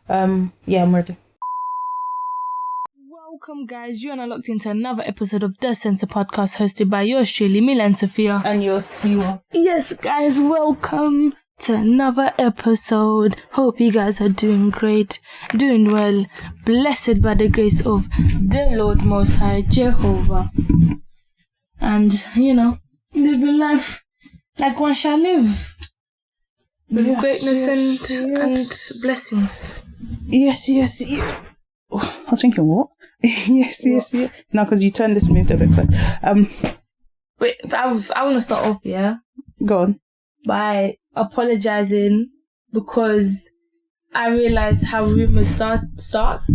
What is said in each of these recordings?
Yeah, I'm ready. Welcome, guys. You are now locked into another episode of The Censor Podcast, hosted by yours truly, Milene Sophia. And yours, Tiwa. Yes, guys, welcome to another episode. Hope you guys are doing great, doing well, blessed by the grace of the Lord Most High, Jehovah. And, living life like one shall live. With greatness and blessings. Yes. Oh, I was thinking, what? yes. No, because you turned this moved a bit quick. Wait, I want to start off, yeah? Go on. By apologizing because I realized how rumours starts.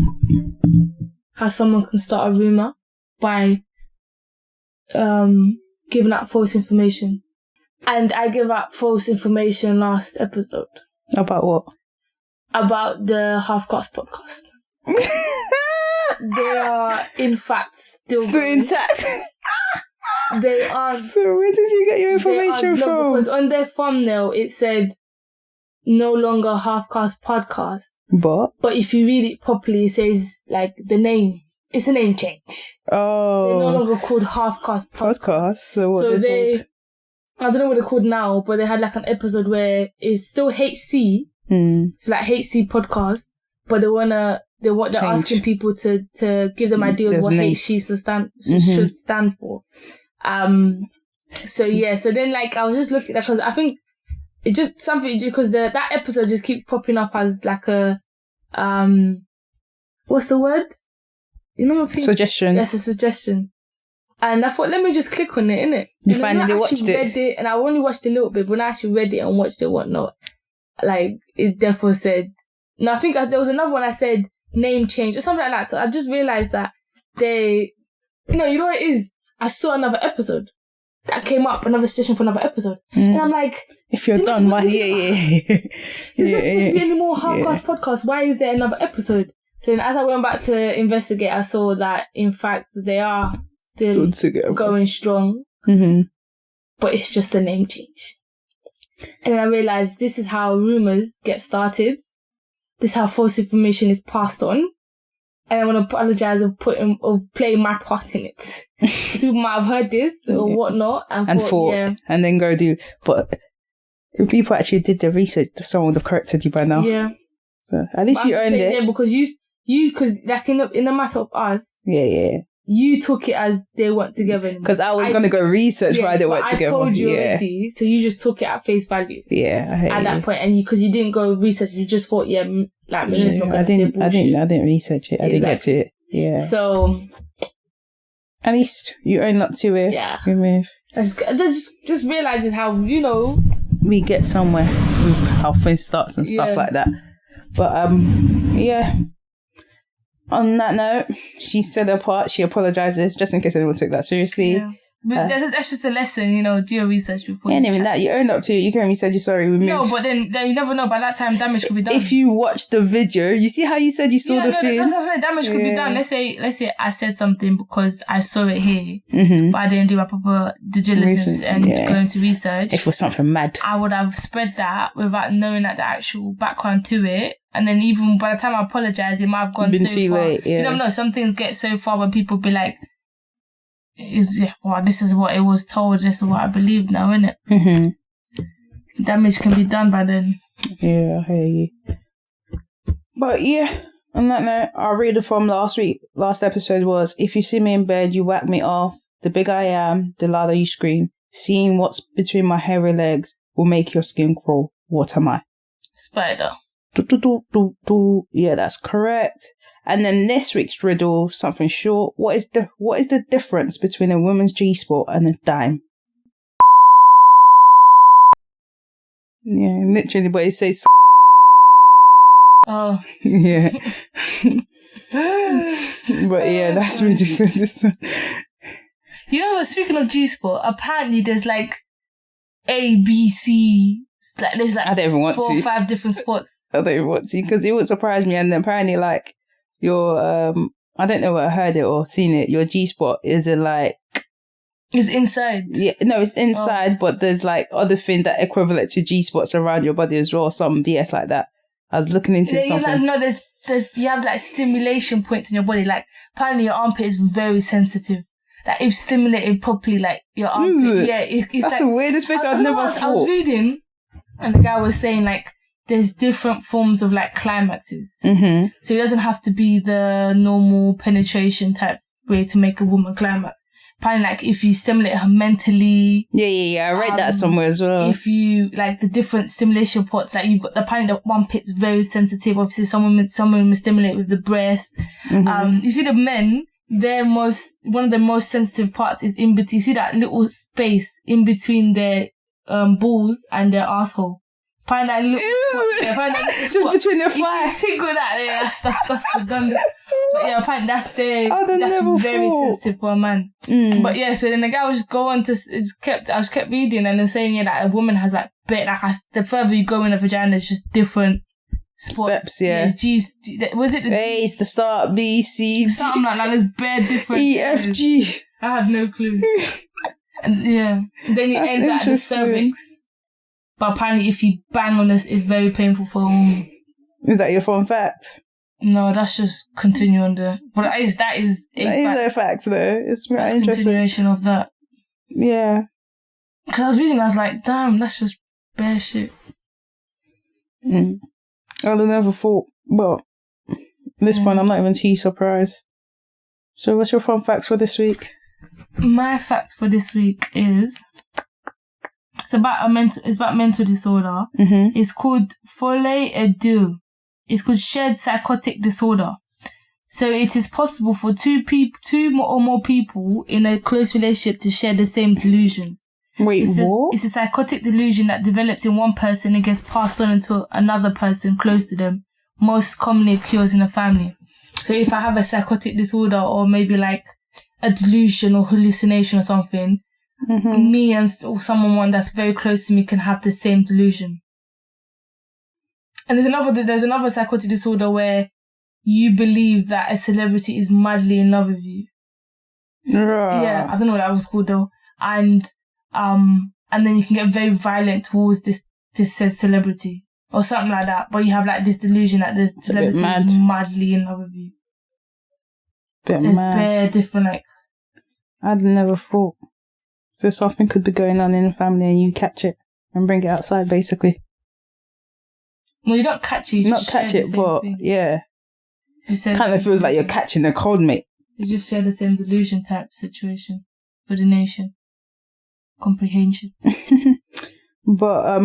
How someone can start a rumour by giving out false information. And I gave out false information last episode. About what? About the Half Cast podcast. They are, in fact, still intact. They are. So where did you get your information from? No, because on their thumbnail it said no longer Half Cast podcast. But if you read it properly, it says like the name. It's a name change. Oh. They're no longer called Half Cast podcast. So what? So they I don't know what they're called now, but they had like an episode where it's still HC. It's like HC podcast, but they're asking people to give them ideas of what HC should stand for. So then like I was just looking at, because I think it just something, because that episode just keeps popping up as like a what's the word? Suggestion. Yes, a suggestion. And I thought, let me just click on it, innit? You finally watched it. Read it, and I only watched a little bit, but when I actually read it and watched it and whatnot, like, it therefore said... No, I think there was another one I said, name change, or something like that. So I just realised that they... You know what it is? I saw another episode that came up, another suggestion for another episode. And I'm like... If you're done, why? Is there supposed to be any more Half-Cast podcasts? Why is there another episode? So then as I went back to investigate, I saw that, in fact, they are... still going strong, but it's just a name change. And then I realised this is how rumours get started. This is how false information is passed on. And I want to apologise of playing my part in it. People might have heard this or whatnot and thought, and then go do. But if people actually did the research, someone would have corrected you by now. Yeah. So at least you owned it. Yeah, because because like in the matter of us. Yeah. You took it as they weren't together. Because I was going to go research why they weren't together. I told you already, so you just took it at face value. Yeah, at that point, and because you didn't go research, you just thought, Milene's not going to say bullshit. I didn't research it. I didn't get to it. Yeah. So at least you own up to it. Yeah. I just realizes how we get somewhere with how things starts and stuff like that. But yeah. On that note, she said her part. She apologises, just in case anyone took that seriously. Yeah. But that's just a lesson, do your research before. And even that, you owned up to it. You came and said you're sorry. No, but then you never know. By that time, damage could be done. If you watch the video, you see how you said you saw the thing. That's what I'm saying. Damage could be done. Let's say I said something because I saw it here, but I didn't do my proper due diligence and go into research. If it was something mad, I would have spread that without knowing that the actual background to it. And then even by the time I apologise, it might have gone so too far. Late, yeah. You never know. Some things get so far when people be like, this is what it was told, this is what I believe now, innit? Damage can be done by then. Yeah, I hear you. But yeah, on that note, our reader from last episode was, if you see me in bed, you whack me off. The bigger I am, the louder you scream. Seeing what's between my hairy legs will make your skin crawl. What am I? Spider. Yeah, that's correct. And then this week's riddle, something short. What is the difference between a woman's G-spot and a dime? Yeah, literally, but it says. Oh. Yeah. But yeah, that's ridiculous. Speaking of G-spot, apparently there's like A, B, C. There's like I don't even want 4 or 5 different spots. I don't even want to, because it would surprise me. And then apparently, like, your I don't know where I heard it or seen it. Your G-spot is It's inside. Yeah, no, it's inside, but there's like other thing that equivalent to G-spots around your body as well. Some BS like that. I was looking into something. You have like stimulation points in your body. Like apparently your armpit is very sensitive. Like if stimulated properly, like your armpit, it's that's like the weirdest place I've never thought. I was reading, and the guy was saying like there's different forms of like climaxes. Mm-hmm. So it doesn't have to be the normal penetration type way to make a woman climax. Apparently, like if you stimulate her mentally. Yeah. I read that somewhere as well. If you like the different stimulation pots, like you've got apparently the one pit's very sensitive. Obviously, some women stimulate with the breast. Mm-hmm. You see the men, one of the most sensitive parts is in between. You see that little space in between their balls and their asshole. Find that little spot, just between their fly. Tingle that, that's redundant. But yeah, apparently that's very sensitive for a man. Mm. But yeah, so then the guy was just going to, I just kept reading and then saying that a woman has like the further you go in the vagina, it's just different spots. Steps, yeah. G's, was it A is the start, B, C, D. Something like that. There's bare different. E, F, G. I had no clue. And yeah, then it ends at the cervix. But apparently, if you bang on this, it's very painful for a woman. Is that your fun fact? No, that's just continue on the. But that is a fact, though. It's very interesting. Continuation of that. Yeah. Because I was reading, I was like, damn, that's just bare shit. Mm. I never thought. Well, at this point, I'm not even too surprised. So, what's your fun facts for this week? My fact for this week is. It's about mental disorder. Mm-hmm. It's called folie à deux. It's called shared psychotic disorder. So it is possible for two or more people in a close relationship to share the same delusion. Wait, what? It's a psychotic delusion that develops in one person and gets passed on into another person close to them. Most commonly occurs in a family. So if I have a psychotic disorder or maybe like a delusion or hallucination or something, mm-hmm. me and someone that's very close to me can have the same delusion. And there's another psychotic disorder where you believe that a celebrity is madly in love with you. Yeah, I don't know what that was called though. And then you can get very violent towards this said celebrity or something like that. But you have like this delusion that the celebrity is madly in love with you. It's very different. Like I'd never thought. So something could be going on in the family and you catch it and bring it outside, basically. Well, you don't catch it. You not catch it, but thing. Yeah. Kind of feels like you're catching a cold, mate. You just share the same delusion type situation for the nation. Comprehension. But,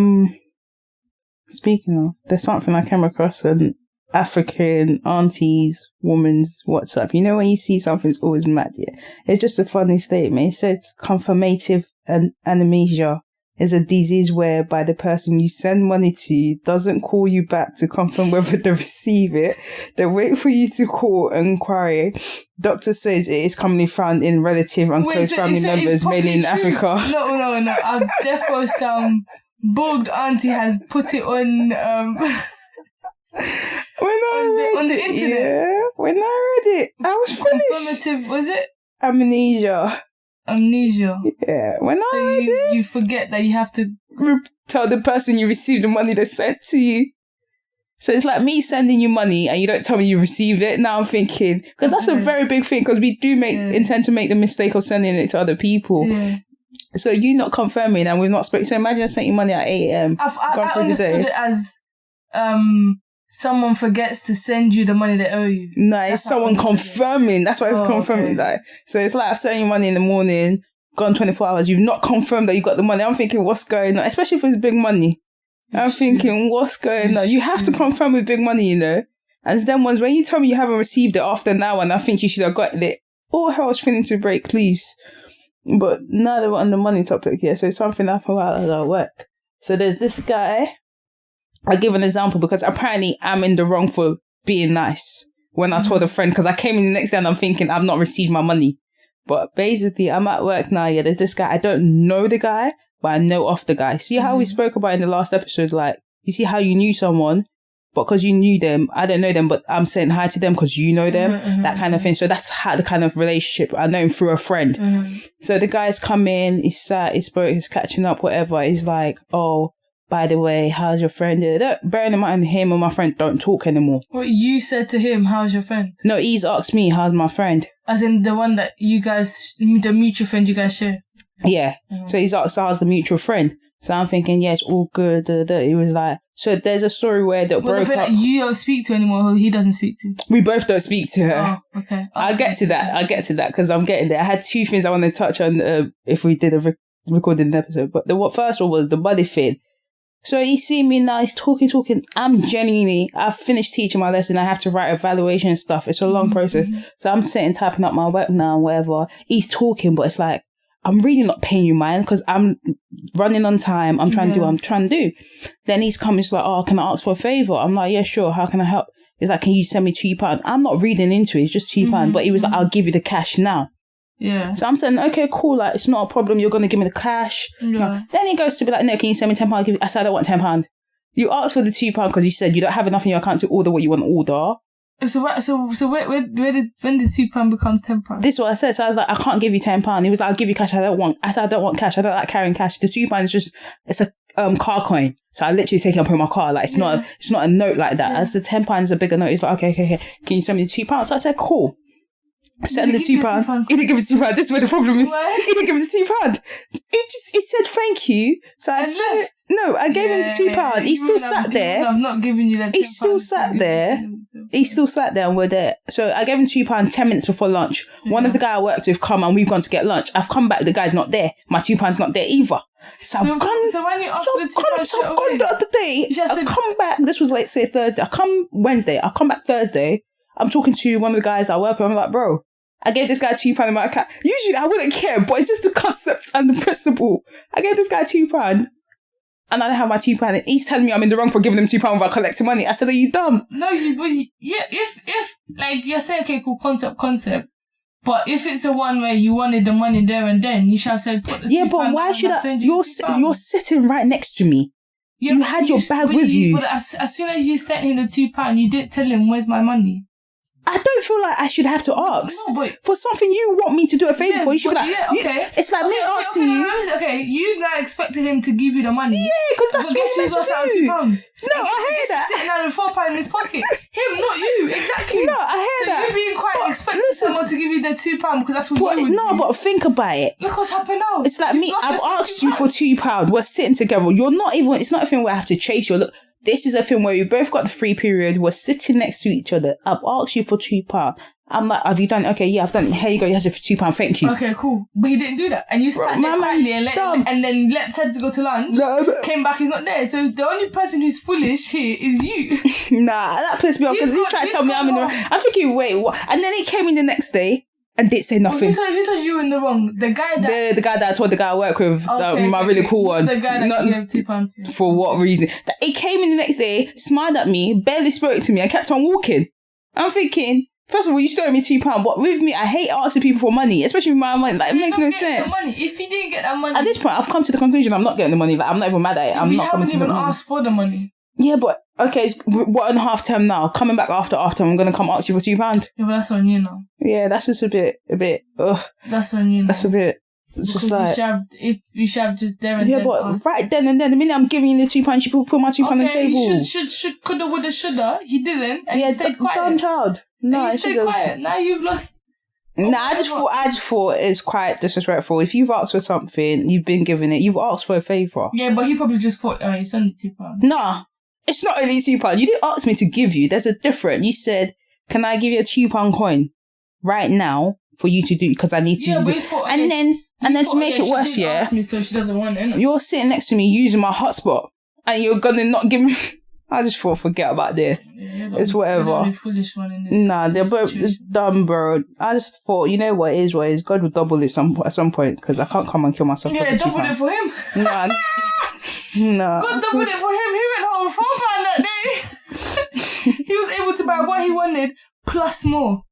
speaking of, there's something I came across an African auntie's woman's WhatsApp. You know when you see something, it's always mad, yeah? It's just a funny statement. It says confirmative amnesia is a disease whereby the person you send money to doesn't call you back to confirm whether they receive it. They wait for you to call and inquire. Doctor says it is commonly found in relative and close family members, mainly in Africa. No. I've therefore some bugged auntie has put it on on the internet. Yeah, when I read it, I was finished. Confirmative, was it? Amnesia. Yeah, when I read it, you forget that you have to tell the person you received the money they sent to you. So it's like me sending you money and you don't tell me you received it. Now I'm thinking, because that's a very big thing, because we do intend to make the mistake of sending it to other people. Yeah. So you not confirming and we've not spoken. So imagine I sent you money at 8 a.m. I understood it as someone forgets to send you the money they owe you. No, it's someone confirming. That's why it's confirming. Okay. Like, so it's like I've sent you money in the morning, gone 24 hours, you've not confirmed that you got the money. I'm thinking, what's going on? Especially if it's big money. I'm thinking, what's going on? You have to confirm with big money, you know? And it's them ones, when you tell me you haven't received it after now and I think you should have gotten it, all hell's feeling to break loose. But now that we're on the money topic here, so something happened while I was at work. So there's this guy. I'll give an example because apparently I'm in the wrong for being nice when I told a friend, because I came in the next day and I'm thinking I've not received my money. But basically I'm at work now, yeah, there's this guy. I don't know the guy, but I know of the guy. See how we spoke about in the last episode, like, you see how you knew someone, but because you knew them, I don't know them, but I'm saying hi to them because you know them, that kind of thing. So that's how the kind of relationship I know him through a friend. So the guy's come in, he's sat, he spoke, he's catching up, whatever. He's like, oh, by the way, how's your friend? Bearing in mind, him and my friend don't talk anymore. What you said to him, how's your friend? No, he's asked me, how's my friend? As in the one that you guys, the mutual friend you guys share? Yeah. So he's asked, how's the mutual friend? So I'm thinking, yeah, it's all good. He was like, so there's a story where they broke up. You don't speak to anymore who he doesn't speak to? We both don't speak to her. Oh, okay. I'll get to that because I'm getting there. I had two things I want to touch on if we did a recording episode. But the first one was the money thing. So he's seen me now, he's talking. I've finished teaching my lesson. I have to write evaluation and stuff. It's a long process. So I'm sitting typing up my work now and whatever. He's talking, but it's like, I'm really not paying you mind because I'm running on time. I'm trying to do what I'm trying to do. Then he's coming, he's like, oh, can I ask for a favour? I'm like, yeah, sure. How can I help? He's like, can you send me £2? I'm not reading into it. It's just £2. But he was like, I'll give you the cash now. Yeah. So I'm saying, okay, cool. Like, it's not a problem. You're going to give me the cash. Yeah. Then he goes to be like, no, can you send me £10? I said, I don't want £10. You asked for the £2 because you said you don't have enough in your account to order what you want to order. So when did £2 become £10? This is what I said. So I was like, I can't give you £10. He was like, I'll give you cash. I said, I don't want cash. I don't like carrying cash. The £2 is just, it's a car coin. So I literally take it and put in my car. Like, it's not a note like that. As the £10 is a bigger note. He's like, okay. Can you send me the £2? So I said, cool. Send the £2. He didn't give it £2. This is where the problem is. What? He didn't give it £2. He said thank you. So I said, no, I gave him the £2. He still sat there. I'm not giving you that. He still sat there. And we're there. So I gave him £2 10 minutes before lunch. One of the guy I worked with come and we've gone to get lunch. I've come back, the guy's not there. My £2's not there either. So I've gone. So when you asked for the £2, so I've gone the other day. I've come back. This was like say Thursday. I come Wednesday. I come back Thursday. I'm talking to one of the guys I work with. I'm like, bro, I gave this guy £2 in my account. Usually I wouldn't care, but it's just the concept and the principle. I gave this guy £2 and I don't have my £2 and he's telling me I'm in the wrong for giving him £2 without collecting money. I said, are you dumb? No, if like you're saying, okay, cool, concept. But if it's the one where you wanted the money there and then, you should have said, put the £2 but why should I? You're sitting right next to me. Yeah, you had your bag with you. But as soon as you sent him the £2, you didn't tell him, where's my money? I don't feel like I should have to ask. No, but for something you want me to do a favour for. You should be like, okay. It's like me asking you. Okay, you now expected him to give you the money. Yeah, because that's what he's meant to do. No, I hear that. Sitting down with £4 in his pocket. Him, not you. Exactly. No, I hear that. So you're being quite expecting someone to give you the £2 because that's what you would do. But think about it. Look what's happened now. It's like me, I've asked you for £2. We're sitting together. You're not even, it's not a thing where I have to chase you. Look, this is a thing where we both got the free period. We're sitting next to each other. I've asked you for £2. I'm like, have you done it? Okay, yeah, I've done it. Here you go. You have to for £2. Thank you. Okay, cool. But he didn't do that. And you sat there quietly and then let Ted to go to lunch. No, came back, he's not there. So the only person who's foolish here is you. Nah, that pissed me off because he's trying to tell me I'm in the wrong. I'm thinking, wait, what? And then he came in the next day and didn't say nothing. Who told you in the wrong? The guy that... The guy that I told the guy I work with, my really cool one. The guy that gave £2 to. For what reason? He came in the next day, smiled at me, barely spoke to me and kept on walking. I'm thinking... First of all, you still owe me £2, but with me, I hate asking people for money, especially with my money. Like, it makes no sense. The money. If you didn't get that money... At this point, I've come to the conclusion I'm not getting the money. Like, I'm not even mad at it. I'm not coming to the money. We haven't even asked for the money. Yeah, but, okay, it's 1.5 term now. Coming back after I'm going to come ask you for £2. Yeah, but that's on you now. Yeah, that's just a bit, ugh. That's on you now. That's a bit... It's just like... You should have just there and then... Yeah, but right then and then, the minute I'm giving you the £2, you put my £2 on the table. Should, coulda, woulda, shoulda. He didn't, and he stayed quiet. Dumb child. No, you stayed quiet. Now you've lost... Nah, I just thought it's quite disrespectful. If you've asked for something, you've been given it, you've asked for a favour. Yeah, but he probably just thought, it's only £2. Nah, it's not only £2. You didn't ask me to give you. There's a difference. You said, can I give you a £2 coin right now for you to do, because I need to... Yeah, but he thought, And then to make it worse, ask me, so she doesn't want it, innit? You're sitting next to me using my hotspot and you're gonna not give me... I just thought, forget about this. Yeah, it's whatever. Foolish one in this, nah, they're both dumb, bro. I just thought, you know what it is. God will double it at some point because I can't come and kill myself. Yeah, doubled it for him. Nah. God doubled it for him. He went home £4 that day. He was able to buy what he wanted plus more.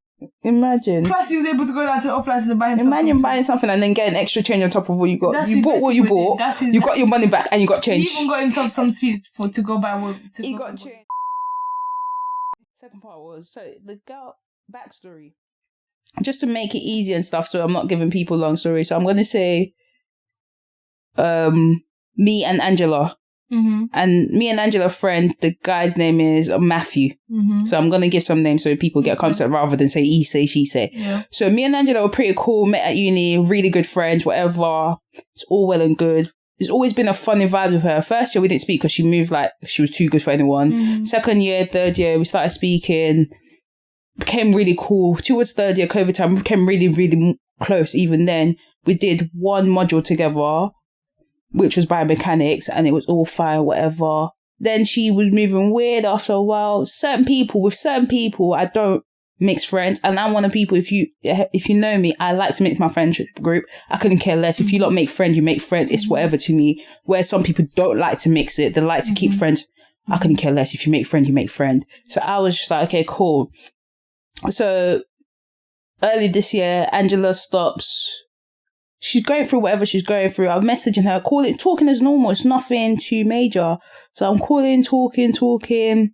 Imagine. Plus, he was able to go down to the off-license and buy himself. Imagine buying something and then getting extra change on top of what you got. You bought what you bought. You got your money back and you got change. He even got himself some sweets to go buy what. He got change. Second part was the girl backstory. Just to make it easy and stuff, so I'm not giving people long stories. So I'm going to say, me and Angela. Mm-hmm. And me and Angela are friend. The guy's name is Matthew. Mm-hmm. So I'm going to give some names so people get a concept rather than say he say, she say. Yeah. So me and Angela were pretty cool, met at uni, really good friends, whatever. It's all well and good. There's always been a funny vibe with her. First year we didn't speak because she moved like she was too good for anyone. Mm-hmm. Second year, third year, we started speaking. Became really cool. Towards third year, COVID time, we became really, really close. Even then, we did one module together, which was biomechanics, and it was all fire, whatever. Then she was moving weird after a while. With certain people, I don't mix friends. And I'm one of the people, if you know me, I like to mix my friendship group. I couldn't care less. If you lot make friends, you make friends. It's whatever to me. Where some people don't like to mix it. They like to keep friends. I couldn't care less. If you make friends, you make friends. So I was just like, okay, cool. So early this year, Angela stops. She's going through whatever she's going through. I'm messaging her, talking as normal. It's nothing too major. So I'm calling, talking.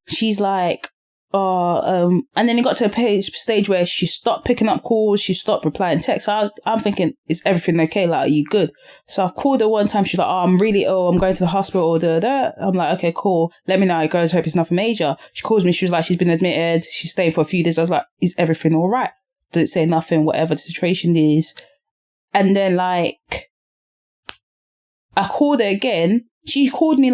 She's like, and then it got to a stage where she stopped picking up calls. She stopped replying texts. So I'm thinking, is everything okay? Like, are you good? So I called her one time. She's like, I'm really ill. I'm going to the hospital. I'm like, okay, cool. Let me know how it goes. Hope it's nothing major. She calls me. She was like, she's been admitted. She's staying for a few days. I was like, is everything all right? Did it say nothing? Whatever the situation is. And then like, I called her again. She called me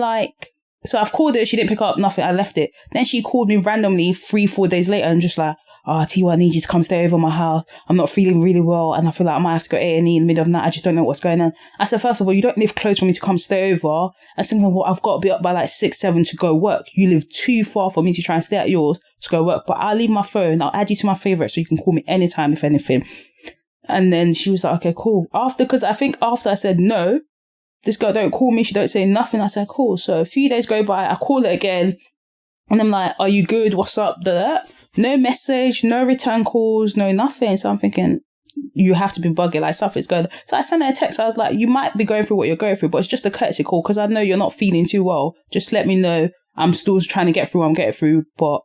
so I've called her, she didn't pick up, nothing, I left it. Then she called me randomly 3-4 days later and just like, Tiwa, I need you to come stay over my house. I'm not feeling really well and I feel like I might have to go A&E in the middle of the night. I just don't know what's going on. I said, first of all, you don't live close for me to come stay over. I said, well, I've got to be up by like 6, 7 to go work. You live too far for me to try and stay at yours to go work. But I'll leave my phone, I'll add you to my favourite so you can call me anytime if anything. And then she was like, okay, cool. Because I think after I said no, this girl don't call me, she don't say nothing. I said, cool. So a few days go by, I call her again. And I'm like, are you good? What's up? No message, no return calls, no nothing. So I'm thinking, you have to be bugging, like something's going on. So I sent her a text. I was like, you might be going through what you're going through, but it's just a courtesy call because I know you're not feeling too well. Just let me know. I'm still trying to get through. I'm getting through, but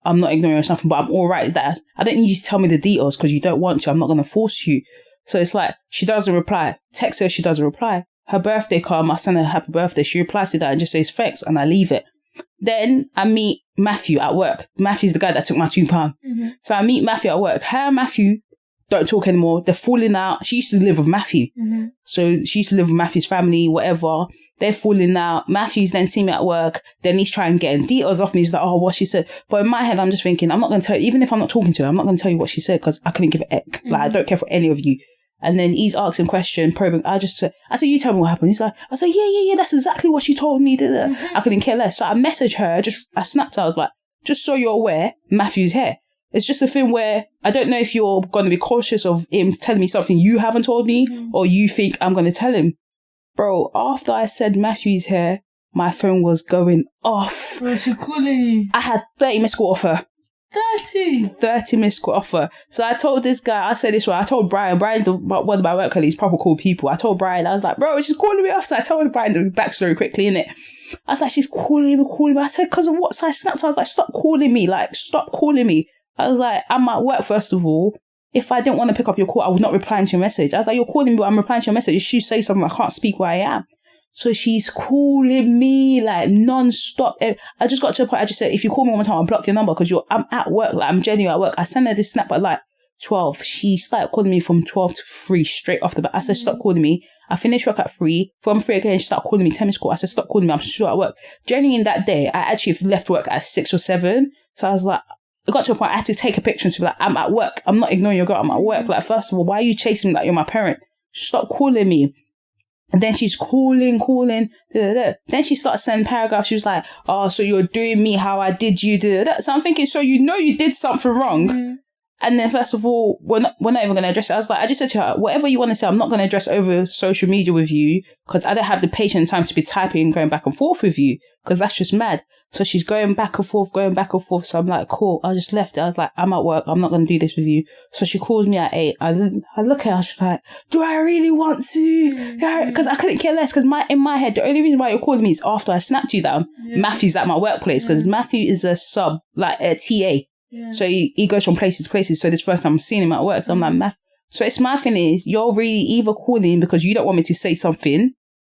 I'm not ignoring something, but I'm all right. Is that I don't need you to tell me the details because you don't want to. I'm not going to force you. So it's like, she doesn't reply. Text her, she doesn't reply. Her birthday card, I send her happy birthday. She replies to that and just says thanks, and I leave it. Then I meet Matthew at work. Matthew's the guy that took my £2. Mm-hmm. So I meet Matthew at work. Her and Matthew don't talk anymore. They're falling out. She used to live with Matthew. Mm-hmm. So she used to live with Matthew's family, whatever. They're falling out. Matthew's then seen me at work. Then he's trying to get details off me. He's like, what she said. But in my head, I'm just thinking, I'm not going to tell you, even if I'm not talking to her, I'm not going to tell you what she said because I couldn't give a heck. Mm-hmm. Like, I don't care for any of you. And then he's asking questions, probing. I said, you tell me what happened. He's like, I said, yeah, that's exactly what she told me. Mm-hmm. I couldn't care less. So I messaged her, I snapped her. I was like, just so you're aware, Matthew's here. It's just a thing where I don't know if you're going to be cautious of him telling me something you haven't told me or you think I'm going to tell him. Bro, after I said Matthew's here, my phone was going off. Where's she calling you? I had 30 missed call off her. 30 missed call offer. So I told this guy, I said this way, I told Brian's one of my work colleagues, proper cool people. I told Brian, I was like, bro, she's calling me off. So I told Brian the backstory quickly, innit? I was like, she's calling me. I said, because of what? So I snapped. I was like, stop calling me. I was like, I'm at work, first of all. If I didn't want to pick up your call, I would not reply to your message. I was like, you're calling me, but I'm replying to your message. If you say something, I can't speak where I am. So she's calling me like non-stop. I just got to a point, I just said, if you call me one more time, I'll block your number because I'm at work. Like, I'm genuinely at work. I sent her this snap at like 12. She started calling me from 12 to 3 straight off the bat. I said, stop calling me. I finished work at 3. From 3 again, she started calling me 10 minutes call. I said, stop calling me. I'm still at work. Genuinely in that day, I actually left work at 6 or 7. So I was like, it got to a point I had to take a picture to be like, I'm at work. I'm not ignoring your girl. I'm at work. Like, first of all, why are you chasing me like you're my parent? Stop calling me. And then she's calling. Then she starts sending paragraphs. She was like, so you're doing me how I did you. So I'm thinking, so you know you did something wrong. Mm. And then first of all, we're not even going to address it. I just said to her, whatever you want to say, I'm not going to address over social media with you because I don't have the patience and time to be typing and going back and forth with you because that's just mad. So she's going back and forth. So I'm like, cool. I just left it. I was like, I'm at work. I'm not going to do this with you. So she calls me at 8. I look at her. I was just like, do I really want to? Because I couldn't care less because in my head, the only reason why you're calling me is after I snapped you down. Yeah. Matthew's at my workplace because Matthew is a sub, like a TA. Yeah. So he goes from places to places. So this first time I'm seeing him at work. So I'm like, So it's my thing is, you're really either calling because you don't want me to say something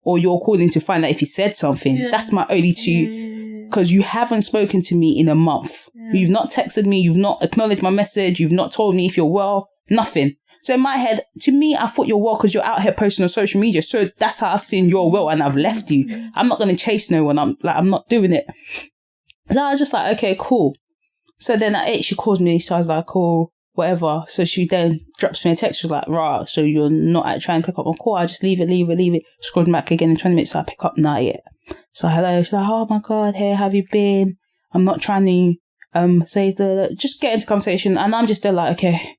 or you're calling to find out if you said something. Yeah. That's my only two. Because you haven't spoken to me in a month. Yeah. You've not texted me. You've not acknowledged my message. You've not told me if you're well. Nothing. So in my head, to me, I thought you're well because you're out here posting on social media. So that's how I've seen you're well and I've left you. I'm not going to chase no one. I'm not doing it. So I was just like, okay, cool. So then at 8, she calls me. So I was like, oh, whatever. So she then drops me a text. She's like, rah, so you're not trying to pick up my call. I just leave it. Scroll back again in 20 minutes. So I pick up, not yet. So hello. She's like, oh my God, hey, how have you been? I'm not trying to say just get into conversation. And I'm just there like, okay,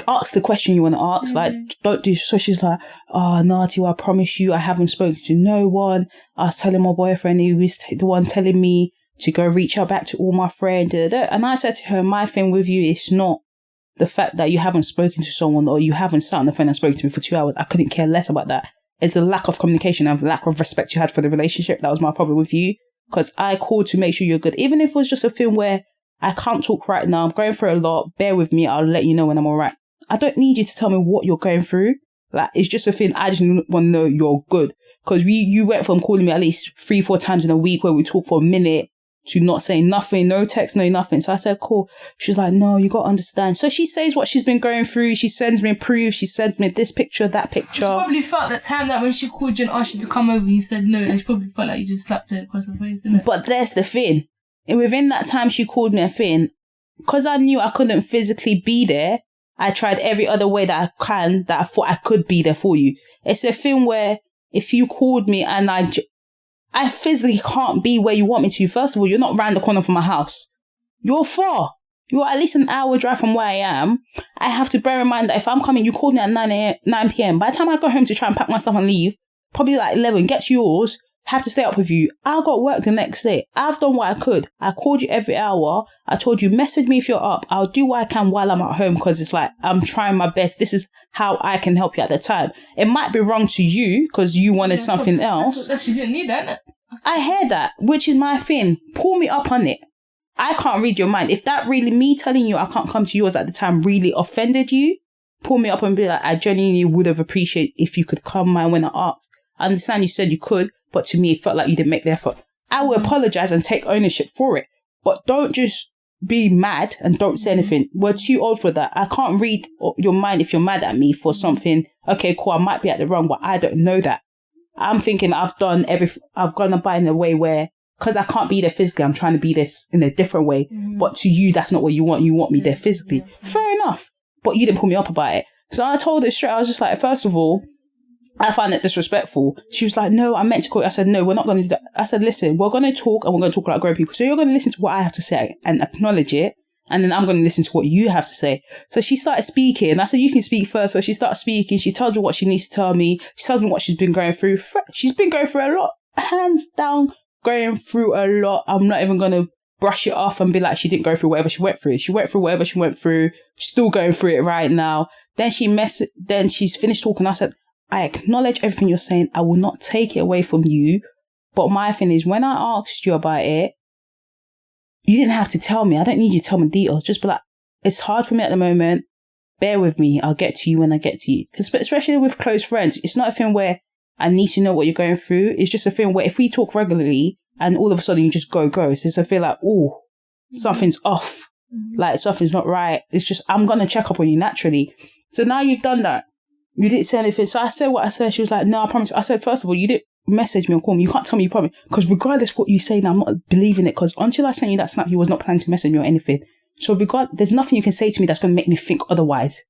ask the question you want to ask. Like, don't do. So she's like, oh, no, Tiwa, I promise you, I haven't spoken to no one. I was telling my boyfriend, he was the one telling me to go reach out back to all my friends. And I said to her, my thing with you is not the fact that you haven't spoken to someone or you haven't sat on the phone and spoken to me for 2 hours. I couldn't care less about that. It's the lack of communication and the lack of respect you had for the relationship. That was my problem with you. Because I called to make sure you're good. Even if it was just a thing where I can't talk right now, I'm going through a lot, bear with me, I'll let you know when I'm all right. I don't need you to tell me what you're going through. Like, it's just a thing. I just want to know you're good. Because you went from calling me at least 3-4 times in a week where we talk for a minute to not saying nothing, no text, no nothing. So I said, cool. She's like, no, you got to understand. So she says what she's been going through. She sends me proof. She sends me this picture, that picture. She probably felt that time that when she called you and asked you to come over, you said no. And she probably felt like you just slapped her across the face, didn't it? But there's the thing. And within that time she called me a thing, because I knew I couldn't physically be there, I tried every other way that I thought I could be there for you. It's a thing where if you called me and I physically can't be where you want me to. First of all, you're not round the corner from my house. You're far. You're at least an hour drive from where I am. I have to bear in mind that if I'm coming, you called me at 9 p.m. By the time I go home to try and pack my stuff and leave, probably like 11, get to yours, have to stay up with you. I got work the next day. I've done what I could. I called you every hour. I told you, message me if you're up. I'll do what I can while I'm at home because it's like, I'm trying my best. This is how I can help you at the time. It might be wrong to you because you wanted something else. She didn't need that, innit? I hear that, which is my thing. Pull me up on it. I can't read your mind. If that really, me telling you I can't come to yours at the time really offended you, pull me up and be like, I genuinely would have appreciated if you could come mine when I asked. I understand you said you could, but to me, it felt like you didn't make the effort. I will apologize and take ownership for it, but don't just be mad and don't say anything. We're too old for that. I can't read your mind if you're mad at me for something. Okay, cool, I might be at the wrong, but I don't know that. I'm thinking I've gone about in a way where, because I can't be there physically, I'm trying to be this in a different way. But to you, that's not what you want. You want me there physically. Fair enough. But you didn't pull me up about it. So I told her straight. I was just like, first of all, I find it disrespectful. She was like, no, I meant to call you. I said, no, we're not going to do that. I said, listen, we're going to talk and we're going to talk like grown people. So you're going to listen to what I have to say and acknowledge it. And then I'm going to listen to what you have to say. So she started speaking. And I said, you can speak first. So she started speaking. She tells me what she needs to tell me. She tells me what she's been going through. She's been going through a lot. Hands down, going through a lot. I'm not even going to brush it off and be like, she didn't go through whatever she went through. She went through whatever she went through. She's still going through it right now. Then she's finished talking. I said, I acknowledge everything you're saying. I will not take it away from you. But my thing is, when I asked you about it, you didn't have to tell me. I don't need you to tell me details. Just be like, it's hard for me at the moment. Bear with me. I'll get to you when I get to you. Because especially with close friends, it's not a thing where I need to know what you're going through. It's just a thing where if we talk regularly and all of a sudden you just go. It's just a feel like, oh, something's off. Like something's not right. It's just, I'm going to check up on you naturally. So now you've done that. You didn't say anything. So I said what I said. She was like, no, I promise. I said, first of all, you didn't message me or call me. You can't tell me you promise. Because regardless what you say now, I'm not believing it. Because until I sent you that snap, you was not planning to message me or anything. So there's nothing you can say to me that's going to make me think otherwise.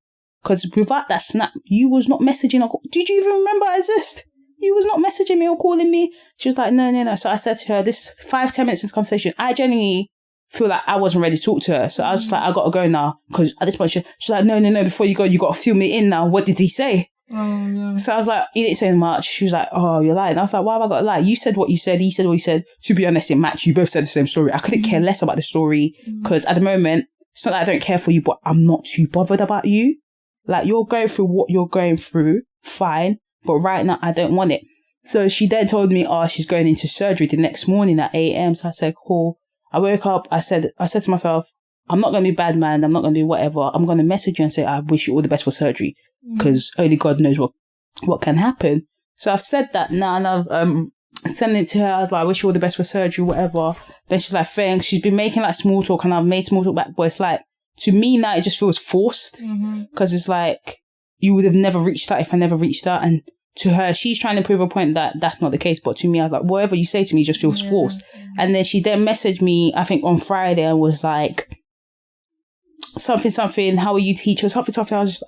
Because without that snap, you was not messaging or did you even remember I exist? You was not messaging me or calling me. She was like, no. So I said to her, this 5-10 minutes into conversation, I genuinely feel like I wasn't ready to talk to her. So I was just like, I got to go now. Because at this point, she's like, no, before you go, you got to fill me in now. What did he say? Oh, yeah. So I was like, he didn't say much. She was like, oh, you're lying. I was like, why have I got to lie? You said what you said. He said what he said. To be honest, it matched. You both said the same story. I couldn't care less about the story because at the moment, it's not that I don't care for you, but I'm not too bothered about you. Like, you're going through what you're going through. Fine. But right now, I don't want it. So she then told me, she's going into surgery the next morning at 8 a.m. So I said, cool. I woke up. I said to myself, I'm not going to be bad man. I'm not going to do whatever. I'm going to message you and say, I wish you all the best for surgery because only God knows what can happen. So I've said that now, and I've sent it to her. I was like, I wish you all the best for surgery, whatever. Then she's like, thanks. She's been making like small talk, and I've made small talk back. But it's like, to me now, it just feels forced. Because it's like, you would have never reached that if I never reached that. And to her, she's trying to prove a point that that's not the case. But to me, I was like, whatever you say to me just feels forced. And then she then messaged me, I think on Friday, and was like, something, how are you, teacher? Something.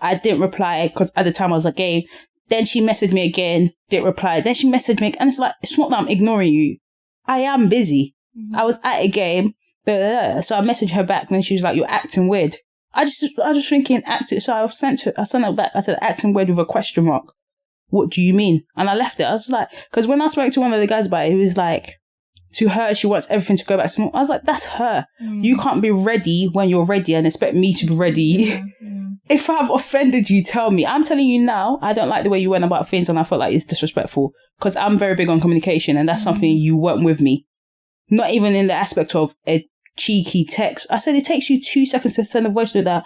I didn't reply because at the time I was like, game. Then she messaged me again, didn't reply. Then she messaged me, and it's like, it's not that I'm ignoring you. I am busy. I was at a game. So I messaged her back, and then she was like, you're acting weird. I was thinking, acting. So I sent it back. I said, acting weird with a question mark. What do you mean? And I left it. I was like, because when I spoke to one of the guys about it, he was like, to her, she wants everything to go back to normal. I was like, that's her. You can't be ready when you're ready and expect me to be ready. If I've offended you, tell me. I'm telling you now, I don't like the way you went about things, and I felt like it's disrespectful, because I'm very big on communication, and that's something you weren't with me. Not even in the aspect of a cheeky text. I said, it takes you 2 seconds to send a voice note that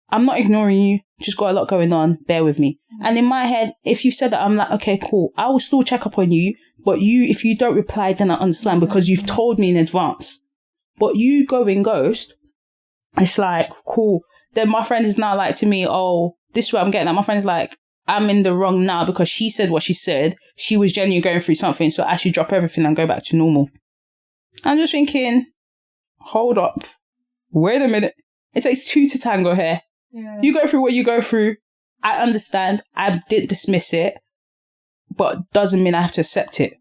I'm not ignoring you, just got a lot going on, bear with me. And in my head, if you said that, I'm like, okay, cool, I will still check up on you, but if you don't reply, then I understand, because you've told me in advance. But you going ghost, it's like, cool. Then my friend is now like to me, oh, this is what I'm getting at. My friend's like, I'm in the wrong now because she said what she said. She was genuinely going through something, so I should drop everything and go back to normal. I'm just thinking, hold up. Wait a minute. It takes two to tango here. Yeah. You go through what you go through. I understand. I didn't dismiss it, but doesn't mean I have to accept it.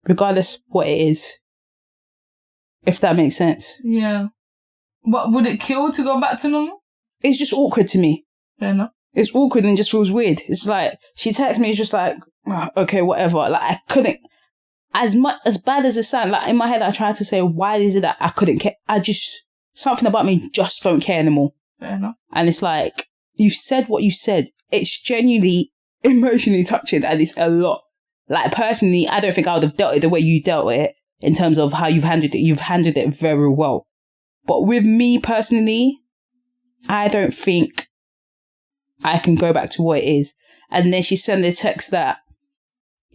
Regardless what it is. If that makes sense. Yeah. But would it kill to go back to normal? It's just awkward to me. Fair enough. It's awkward and just feels weird. It's like, she texts me, it's just like, oh, okay, whatever. Like, I couldn't, as bad as it sounds, like, in my head, I tried to say, why is it that I couldn't care? Something about me just don't care anymore. Fair enough. And it's like, you've said what you said. It's genuinely emotionally touching, and it's a lot. Like, personally, I don't think I would have dealt it the way you dealt it in terms of how you've handled it. You've handled it very well. But with me personally, I don't think I can go back to what it is. And then she sent a text that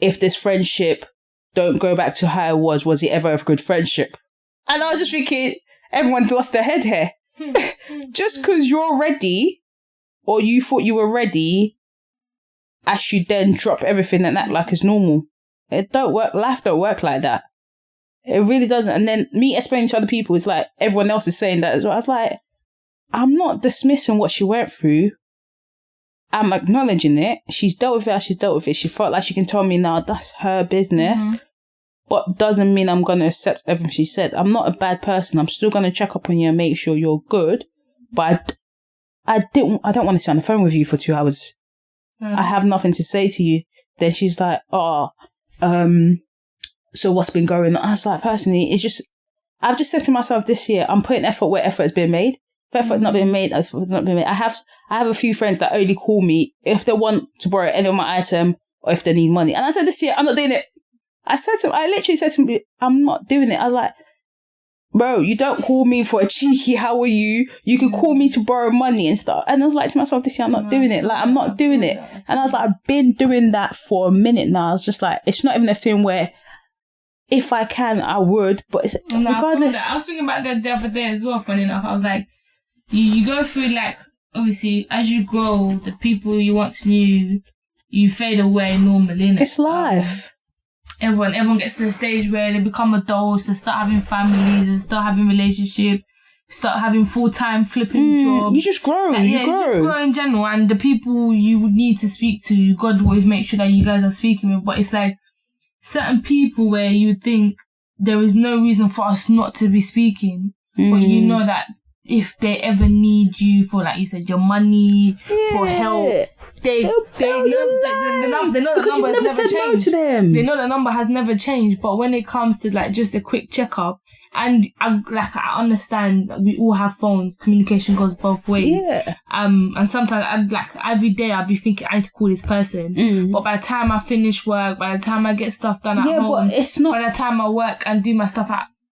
if this friendship don't go back to how it was it ever a good friendship? And I was just thinking, everyone's lost their head here. Just because you're ready, or you thought you were ready, I should then drop everything and act like it's normal. It don't work. Life don't work like that. It really doesn't. And then me explaining to other people, it's like everyone else is saying that as well. I was like, I'm not dismissing what she went through. I'm acknowledging it. She's dealt with it as she's dealt with it. She felt like she can tell me now that's her business. Mm-hmm. But doesn't mean I'm going to accept everything she said. I'm not a bad person. I'm still going to check up on you and make sure you're good. But I don't want to sit on the phone with you for 2 hours. Mm-hmm. I have nothing to say to you. Then she's like, so what's been going on? I was like, personally, I've just said to myself this year, I'm putting effort where effort has been made. If effort's not been made, it's not been made. I have a few friends that only call me if they want to borrow any of my item or if they need money. And I said this year, I'm not doing it. I literally said to him, I'm not doing it. I was like, bro, you don't call me for a cheeky, how are you? You could call me to borrow money and stuff. And I was like to myself this year, I'm not doing it. Like, I'm not doing it. And I was like, I've been doing that for a minute now. I was just like, it's not even a thing where if I can, I would. But it's regardless. I was thinking about that the other day as well, funny enough. I was like, you go through, like, obviously, as you grow, the people you once knew, you fade away normally, innit? It's life. Everyone gets to the stage where they become adults, they start having families, they start having relationships, start having full-time flipping jobs. You just grow. You just grow in general. And the people you would need to speak to, God always make sure that you guys are speaking with. But it's like certain people where you would think there is no reason for us not to be speaking, but you know that if they ever need you for, like you said, your money, for help, they know the number has never changed. No to them. They know the number has never changed. But when it comes to, like, just a quick checkup, and I understand that we all have phones, communication goes both ways. Yeah. And sometimes every day I'll be thinking I need to call this person. But by the time I finish work, by the time I get stuff done at home, but it's not. By the time I work and do my stuff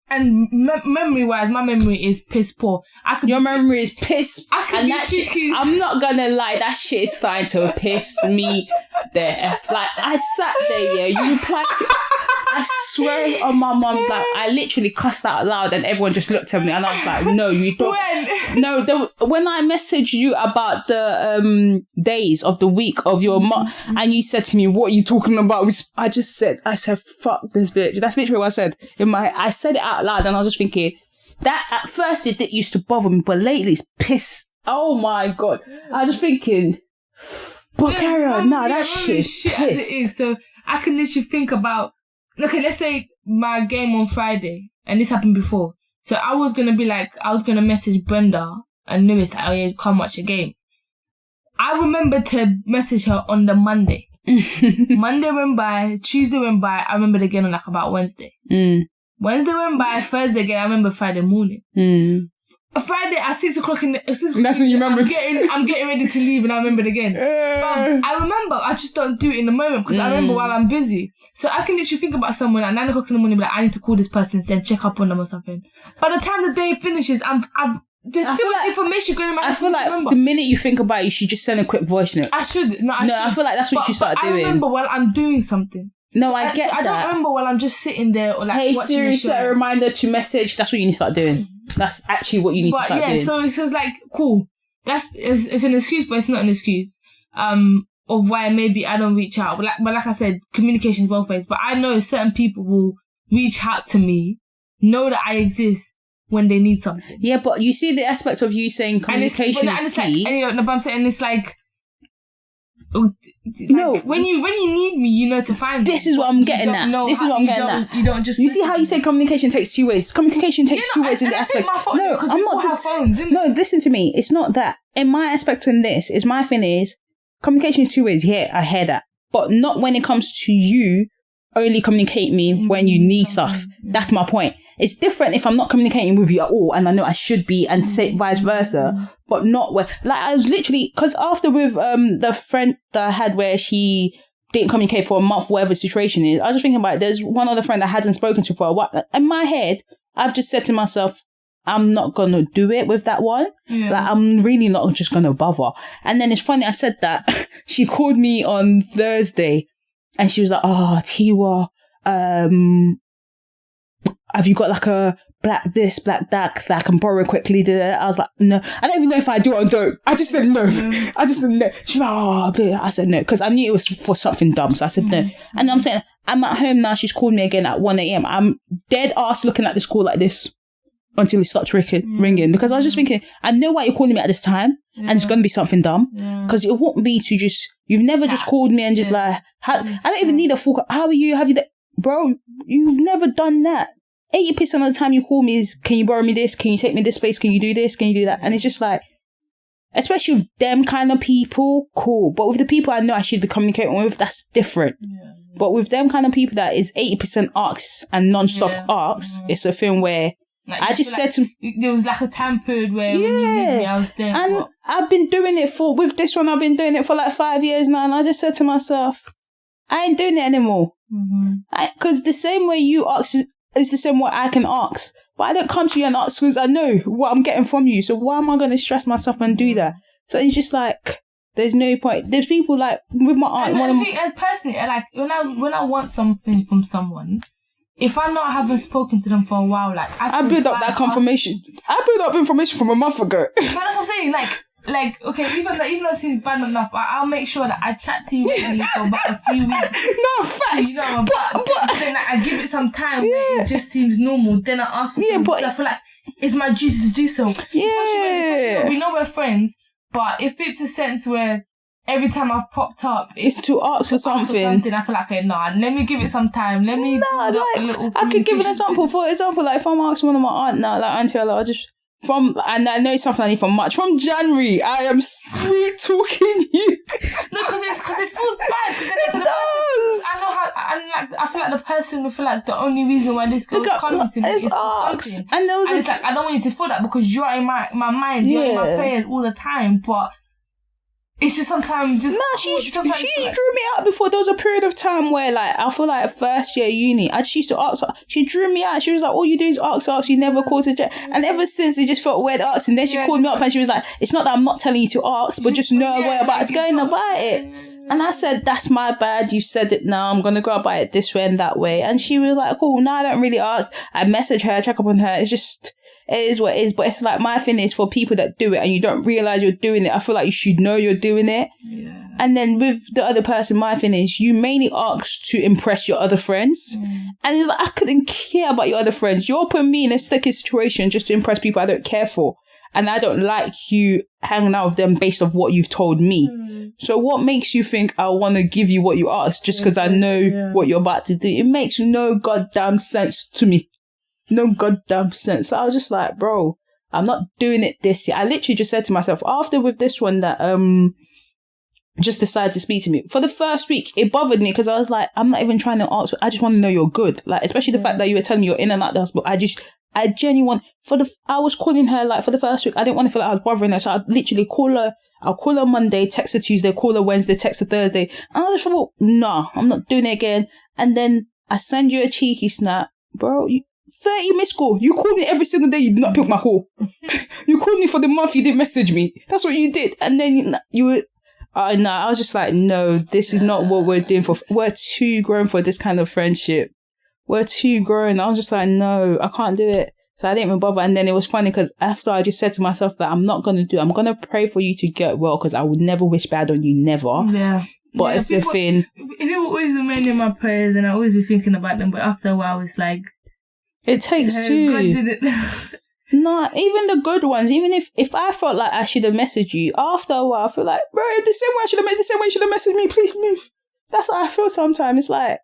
and memory-wise, my memory is piss poor. Your memory is piss. And that shit, I'm not gonna lie, that shit is starting to piss me there. Like, I sat there, yeah, you replied to... I swear on my mum's life, I literally cussed out loud and everyone just looked at me and I was like, no, you don't. When I messaged you about the days of the week of your mom and you said to me, what are you talking about? I said, fuck this bitch. That's literally what I said. I said it out loud and I was just thinking, that at first it used to bother me, but lately it's pissed. Oh my God. I was just thinking, but carry on. Nah, that shit as it is. So I can literally think about, okay, let's say my game on Friday, and this happened before. So I was going to message Brenda and Lewis, like, oh yeah, come watch a game. I remember to message her on the Monday. Monday went by, Tuesday went by, I remembered again on like about Wednesday. Wednesday went by, Thursday again, I remember Friday morning. Friday at 6 o'clock that's when you remember. I'm getting ready to leave and I remembered again. But I remember, I just don't do it in the moment because I remember while I'm busy. So I can literally think about someone at 9 o'clock in the morning, be like, I need to call this person and check up on them or something. By the time the day finishes, there's too much information going in my head. I feel like the minute you think about it, you should just send a quick voice note. I should. No, I feel like that's what you should start doing. I remember while I'm doing something. No, I get that. I don't remember while I'm just sitting there or like, hey Siri, set a reminder to message. That's what you need to start doing. That's actually what you need to start doing. So it's just like, cool. It's an excuse, but it's not an excuse. Of why maybe I don't reach out. But like I said, communication is both ways. But I know certain people will reach out to me, know that I exist when they need something. Yeah, but you see the aspect of you saying communication is key. But I'm saying it's like, no, when you need me, you know to find me. This is what I'm getting at. You don't just. You see how you say communication takes two ways. Communication takes two ways in the aspect. No, I'm not just. Phones, no, listen to me. It's not that. In my aspect in this, is my thing is communication is two ways. Yeah, I hear that, but not when it comes to you. Only communicate me when you need stuff. That's my point. It's different if I'm not communicating with you at all and I know I should be and say vice versa, but not where, like I was literally, because after with the friend that I had where she didn't communicate for a month, whatever the situation is, I was just thinking about it. There's one other friend I hadn't spoken to for a while. In my head, I've just said to myself, I'm not going to do it with that one. Yeah. Like, I'm really not just going to bother. And then it's funny, I said that. She called me on Thursday and she was like, oh, Tiwa, have you got like a black this, black that I can borrow quickly? I was like, no. I don't even know if I do or don't. I just said no. I just said no. She's like, oh, I said no. Because I knew it was for something dumb. So I said no. And I'm saying, I'm at home now. She's called me again at 1 a.m. I'm dead ass looking at this call like this until it stopped ringing. Because I was just thinking, I know why you're calling me at this time. And it's going to be something dumb. Because it won't be to just, you've never just called me and just like, I don't even need a full, how are you? Have you, bro, you've never done that. 80% of the time you call me is, can you borrow me this? Can you take me this place? Can you do this? Can you do that? And it's just like, especially with them kind of people, cool. But with the people I know I should be communicating with, that's different. But with them kind of people that is 80% arcs and non-stop arcs, it's a thing where like, I just said to... There was like a time period where when you need me, I was there. And I've been doing it with this one, I've been doing it for like 5 years now. And I just said to myself, I ain't doing it anymore. Because the same way you ask is the same way I can ask. But I don't come to you and ask because I know what I'm getting from you. So why am I going to stress myself and do that? So it's just like, there's no point. There's people like, with my aunt... And personally, like, when I want something from someone... If I know I haven't spoken to them for a while, like... I build up that confirmation. I built up information from a month ago. But that's what I'm saying. Like, okay, even though it seems bad enough, I'll make sure that I chat to you for about a few weeks. No, facts. You know, but then like, I give it some time where it just seems normal. Then I ask for something. But I feel like it's my duty to do so. Especially when we know we're friends, but if it's a sense where every time I've popped up, it's to ask for something. I feel like, okay, nah, let me give it some time. Let me... I could give an example. For example, like if I'm asking one of my aunt now, like Auntie Ella, I just... and I know it's something I need from March. From January, I am sweet talking you. No, because it feels bad. It does. I know how... I feel like the person will feel like the only reason why this girl's coming to me is asks. And it's like, I don't want you to feel that because you're in my mind. You're in my prayers all the time, but... It's just sometimes just... No, she drew me out before. There was a period of time where, like, I feel like first year uni, I just used to ask her. She drew me out. She was like, all you do is ask. You never call to check. And ever since, it just felt weird asking. Then she called me up and she was like, it's not that I'm not telling you to ask, but just know where about it's going about it. And I said, that's my bad. You said it now. I'm going to go about it this way and that way. And she was like, cool, now I don't really ask. I message her, check up on her. It is what it is. But it's like, my thing is for people that do it and you don't realize you're doing it. I feel like you should know you're doing it. Yeah. And then with the other person, my thing is you mainly ask to impress your other friends. And it's like, I couldn't care about your other friends. You're putting me in a sticky situation just to impress people I don't care for. And I don't like you hanging out with them based off what you've told me. So what makes you think I want to give you what you asked just because I know what you're about to do? It makes no goddamn sense to me. No goddamn sense. So I was just like, bro, I'm not doing it this year. I literally just said to myself, after with this one that just decided to speak to me. For the first week, it bothered me because I was like, I'm not even trying to ask. I just want to know you're good. Like, especially the fact that you were telling me you're in and out the hospital. I genuinely I was calling her like for the first week. I didn't want to feel like I was bothering her. So I'd literally call her. I'll call her Monday, text her Tuesday, call her Wednesday, text her Thursday. And I just thought, nah, I'm not doing it again. And then I send you a cheeky snap. Bro, 30 missed call. You called me every single day. You did not pick my call. You called me for the month. You didn't message me. That's what you did. And then you were... no, I was just like, no, this is not what we're doing for. We're too grown for this kind of friendship. We're too grown. I was just like, no, I can't do it. So I didn't even bother. And then it was funny because after I just said to myself that I'm not going to do it. I'm going to pray for you to get well because I would never wish bad on you, never. Yeah. But it's a thing. People always remain in my prayers and I always be thinking about them. But after a while, it's like... It takes two. God did it. No, even the good ones, even if I felt like I should have messaged you, after a while, I feel like, bro, the same way you should have messaged me, please move. That's how I feel sometimes. It's like,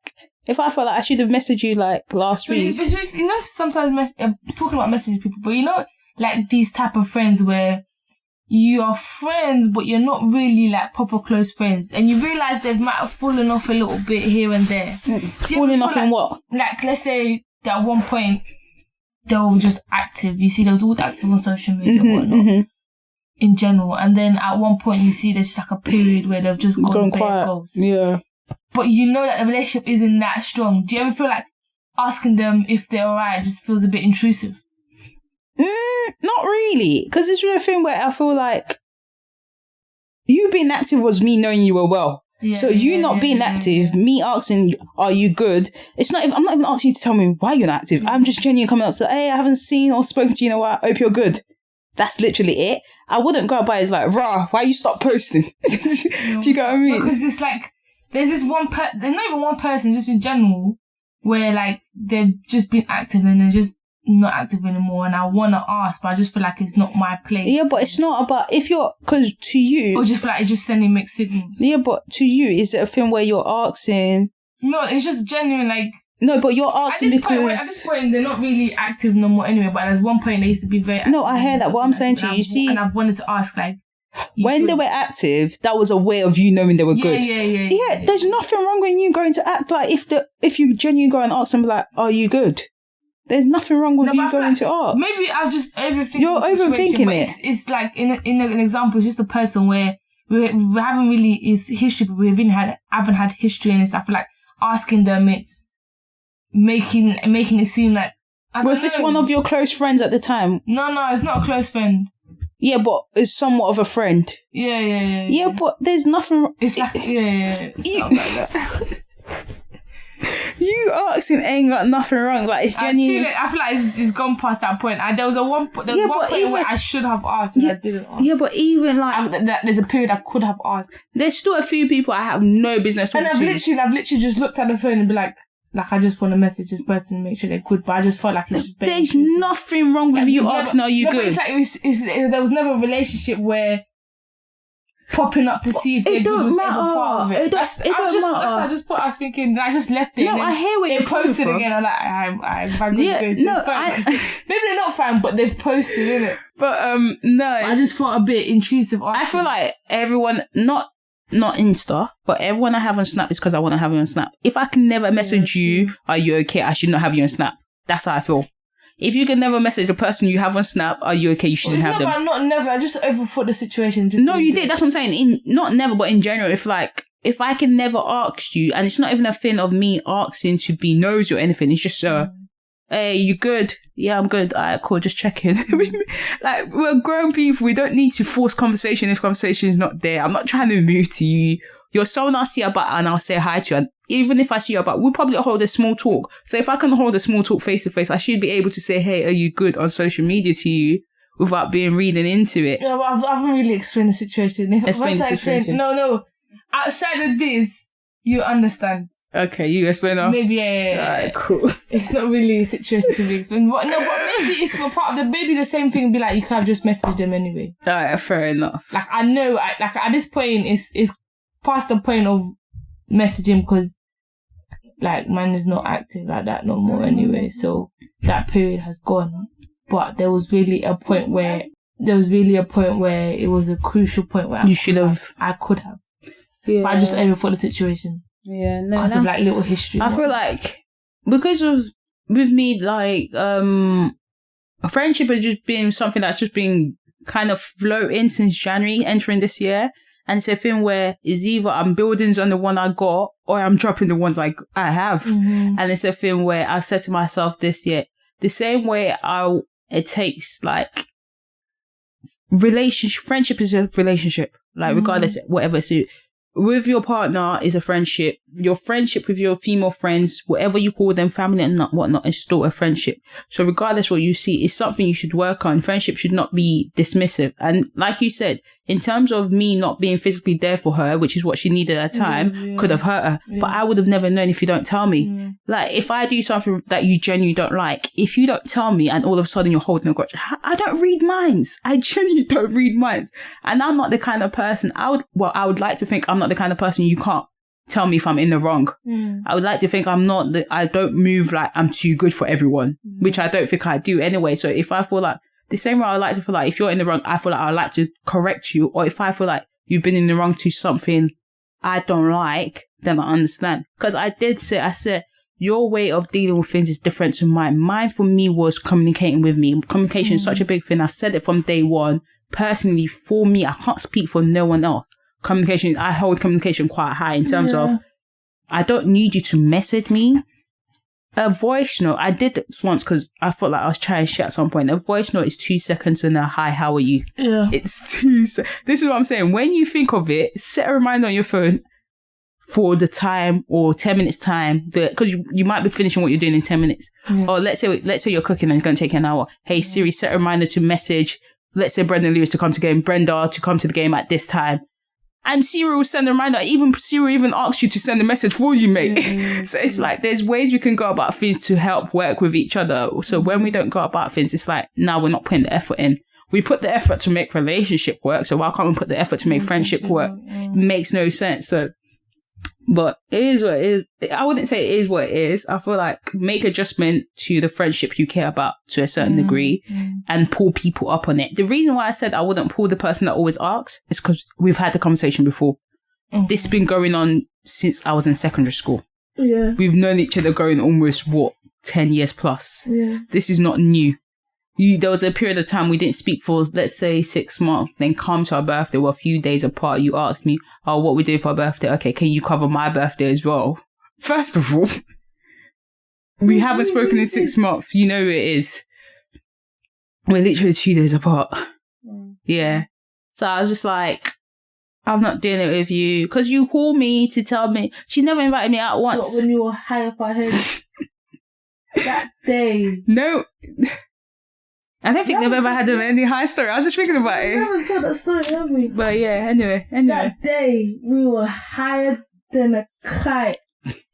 if I felt like I should have messaged you like last week. But you know, sometimes talking about messaging people, but you know, like these type of friends where you are friends, but you're not really like proper close friends. And you realise they might have fallen off a little bit here and there. Falling off in what? Like, let's say that at one point, they were just active. You see, they was always active on social media and whatnot in general. And then at one point, you see there's just like a period where they've just gone quiet. Goals. Yeah. But you know that the relationship isn't that strong. Do you ever feel like asking them if they're alright just feels a bit intrusive? Not really. Because it's a thing where I feel like you being active was me knowing you were well. Yeah, so you not being active, me asking, are you good? I'm not even asking you to tell me why you're not active. I'm just genuinely coming up to, hey, I haven't seen or spoken to you in a while. I hope you're good. That's literally it. I wouldn't go by as like, rah, why you stop posting? Do you get what I mean? Because it's like, there's this there's not even one person, just in general, where like they've just been active and they're just not active anymore, and I want to ask, but I just feel like it's not my place. Yeah, but it's not about because to you, or just feel like it's just sending mixed signals. Yeah, but to you, is it a thing where you're asking? No, it's just genuine. Like no, but you're asking at this point they're not really active no more anyway. But there's one point they used to be very active. No, I hear that. What I'm saying to you, you see, and I've wanted to ask like. When they were active, that was a way of you knowing they were good. Yeah, there's nothing wrong with you going to act like if you genuinely go and ask them like, are you good? There's nothing wrong with you going to ask. Maybe I'll just overthink. You're overthinking it. It's like in an example, it's just a person where we haven't really is history, but we haven't had history, and it's I feel like asking them, it's making it seem like. Was this one of your close friends at the time? No, it's not a close friend. Yeah, but it's somewhat of a friend. Yeah, but there's nothing... It's like... Yeah. You asking ain't got nothing wrong. Like, it's genuine. I feel like it's gone past that point. There was one point where I should have asked and I didn't ask. Yeah, but even like... there's a period I could have asked. There's still a few people I have no business talking to. And I've literally just looked at the phone and be like, I just want to message this person and make sure they're good, but I just felt like it's just there's nothing wrong with you asking, are you good? But it's like there was never a relationship where popping up to see if they're good was ever part of it. I just thought I was thinking, I just left it. No, I hear what you're posted again. I'm like, maybe they're not fine, but they've posted, innit? But no, I just felt a bit intrusive. I feel like everyone, not Insta, but everyone I have on Snap is because I want to have you on Snap. If I can never message you, are you okay? I should not have you on Snap. That's how I feel. If you can never message the person you have on Snap, are you okay? You shouldn't have them. Not never. I just overthought the situation. No, you did. That's what I'm saying. Not never, but in general, if I can never ask you, and it's not even a thing of me asking to be nosy or anything. It's just hey, you good? Yeah, I'm good. All right, cool. Just checking. Like, we're grown people. We don't need to force conversation if conversation is not there. I'm not trying to move to you. you're someone I'll see about and I'll say hi to. And even if I see you about, we'll probably hold a small talk. So if I can hold a small talk face to face, I should be able to say, hey, are you good on social media to you without being reading into it. Yeah, but I haven't really explained the situation. Explain the situation. No. Outside of this, you understand. Okay, you explain now. Maybe, yeah. Alright, cool. It's not really a situation to be explained. But maybe it's for part of the, maybe the same thing would be like, you could have just messaged them anyway. Alright, fair enough. Like, I know, like, at this point, it's past the point of messaging because, like, man is not active like that no more anyway. So, that period has gone. But there was really a point where it was a crucial point where I could have. Yeah. But I just overthought the situation. Yeah, no. Because of like little history. I feel like because of with me, like a friendship has just been something that's just been kind of floating since January, entering this year. And it's a thing where it's either I'm building on the one I got or I'm dropping the ones I have. Mm-hmm. And it's a thing where I've said to myself this year, the same way it takes like friendship is a relationship, like regardless whatever. So with your partner is a friendship. Your friendship with your female friends, whatever you call them, family and whatnot, is still a friendship. So regardless what you see, it's something you should work on. Friendship should not be dismissive. And like you said, in terms of me not being physically there for her, which is what she needed at the time, could have hurt her. Yeah. But I would have never known if you don't tell me. Yeah. Like, if I do something that you genuinely don't like, if you don't tell me and all of a sudden you're holding a grudge, I don't read minds. I genuinely don't read minds. And I'm not the kind of person, I would like to think I'm not the kind of person you can't tell me if I'm in the wrong. I would like to think I don't move like I'm too good for everyone, which I don't think I do anyway. So if I feel like, the same way I like to feel like if you're in the wrong, I feel like I like to correct you. Or if I feel like you've been in the wrong to something I don't like, then I understand. Because I said, your way of dealing with things is different to mine. Mine for me was communicating with me. Communication is such a big thing. I've said it from day one. Personally, for me, I can't speak for no one else. Communication, I hold communication quite high in terms of, I don't need you to message me. A voice note, I did it once because I felt like I was trying shit at some point. A voice note is 2 seconds and a hi, how are you? Yeah. It's 2 seconds. This is what I'm saying. When you think of it, set a reminder on your phone for the time or 10 minutes time, because you might be finishing what you're doing in 10 minutes. Yeah. Or let's say you're cooking and it's going to take an hour. Hey, Siri, set a reminder to message, let's say Brenda to come to the game at this time. And Siri will send a reminder. Siri even asks you to send a message for you, mate. Mm-hmm. So it's like, there's ways we can go about things to help work with each other. So when we don't go about things, it's like, now we're not putting the effort in. We put the effort to make relationship work. So why can't we put the effort to make friendship work? It makes no sense. So, but it is what it is. I wouldn't say it is what it is. I feel like make adjustment to the friendship you care about to a certain degree and pull people up on it. The reason why I said I wouldn't pull the person that always asks is because we've had the conversation before. This has been going on since I was in secondary school. Yeah. We've known each other going almost, 10 years plus. Yeah. This is not new. There was a period of time we didn't speak for, let's say, 6 months. Then come to our birthday, we're a few days apart. You asked me, what we doing for our birthday? Okay, can you cover my birthday as well? First of all, we haven't spoken in 6 months. You know who it is. We're literally 2 days apart. Yeah. So I was just like, I'm not doing it with you. Because you call me to tell me. She never invited me out once. What, when you were high up our head? That day. No. I don't think they've ever had any high story. I was just thinking about it. We haven't told that story, have we? But yeah, anyway. That day, we were higher than a kite.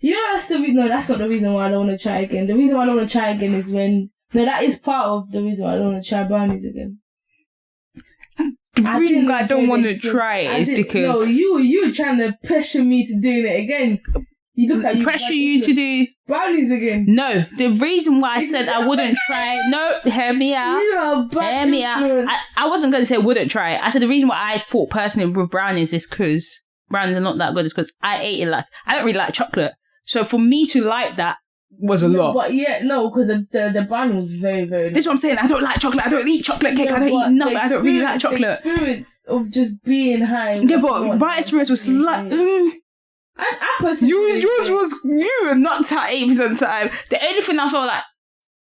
You know, that's not the reason why I don't want to try again. The reason why I don't want to try again is that is part of the reason why I don't want to try brownies again. The reason why I don't want to try it is because... No, you trying to pressure me to doing it again. You look at pressure you to do brownies again. No, the reason why I said I wouldn't try it. No, hear me out. You are bad. Hear me out. I wasn't going to say wouldn't try it. I said the reason why I thought personally with brownies is because brownies are not that good. Is because I ate it I don't really like chocolate. So for me to like that was a lot. But because the brownie was very, very. This is what I'm saying. I don't like chocolate. I don't eat chocolate cake. I don't eat nothing. I don't really like chocolate. The experience of just being high. Yeah, but my experience was like. I personally yours was you were knocked out 80% of the time. The only thing I felt like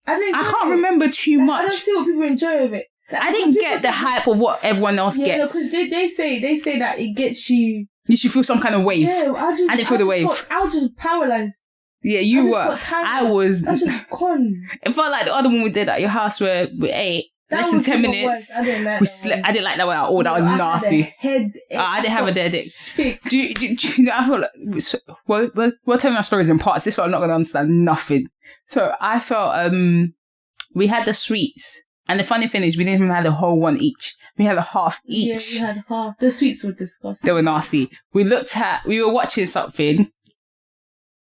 I can't remember too much. I don't see what people enjoy of it. I didn't get the hype of what everyone else gets. No, because they say that it gets you You should feel some kind of wave. Yeah, I didn't feel the wave. I was just paralyzed. Yeah, you were. I was. I was just gone. It felt like the other one we did at your house where we ate. Less than 10 minutes. I didn't like we slept. I didn't like that one at all. That was nasty. I didn't have a headache. Do you know, I feel like we're telling our stories in parts. This one I'm not going to understand nothing. So I felt we had the sweets. And the funny thing is, we didn't even have the whole one each. We had a half each. Yeah, we had half. The sweets were disgusting. They were nasty. We were watching something.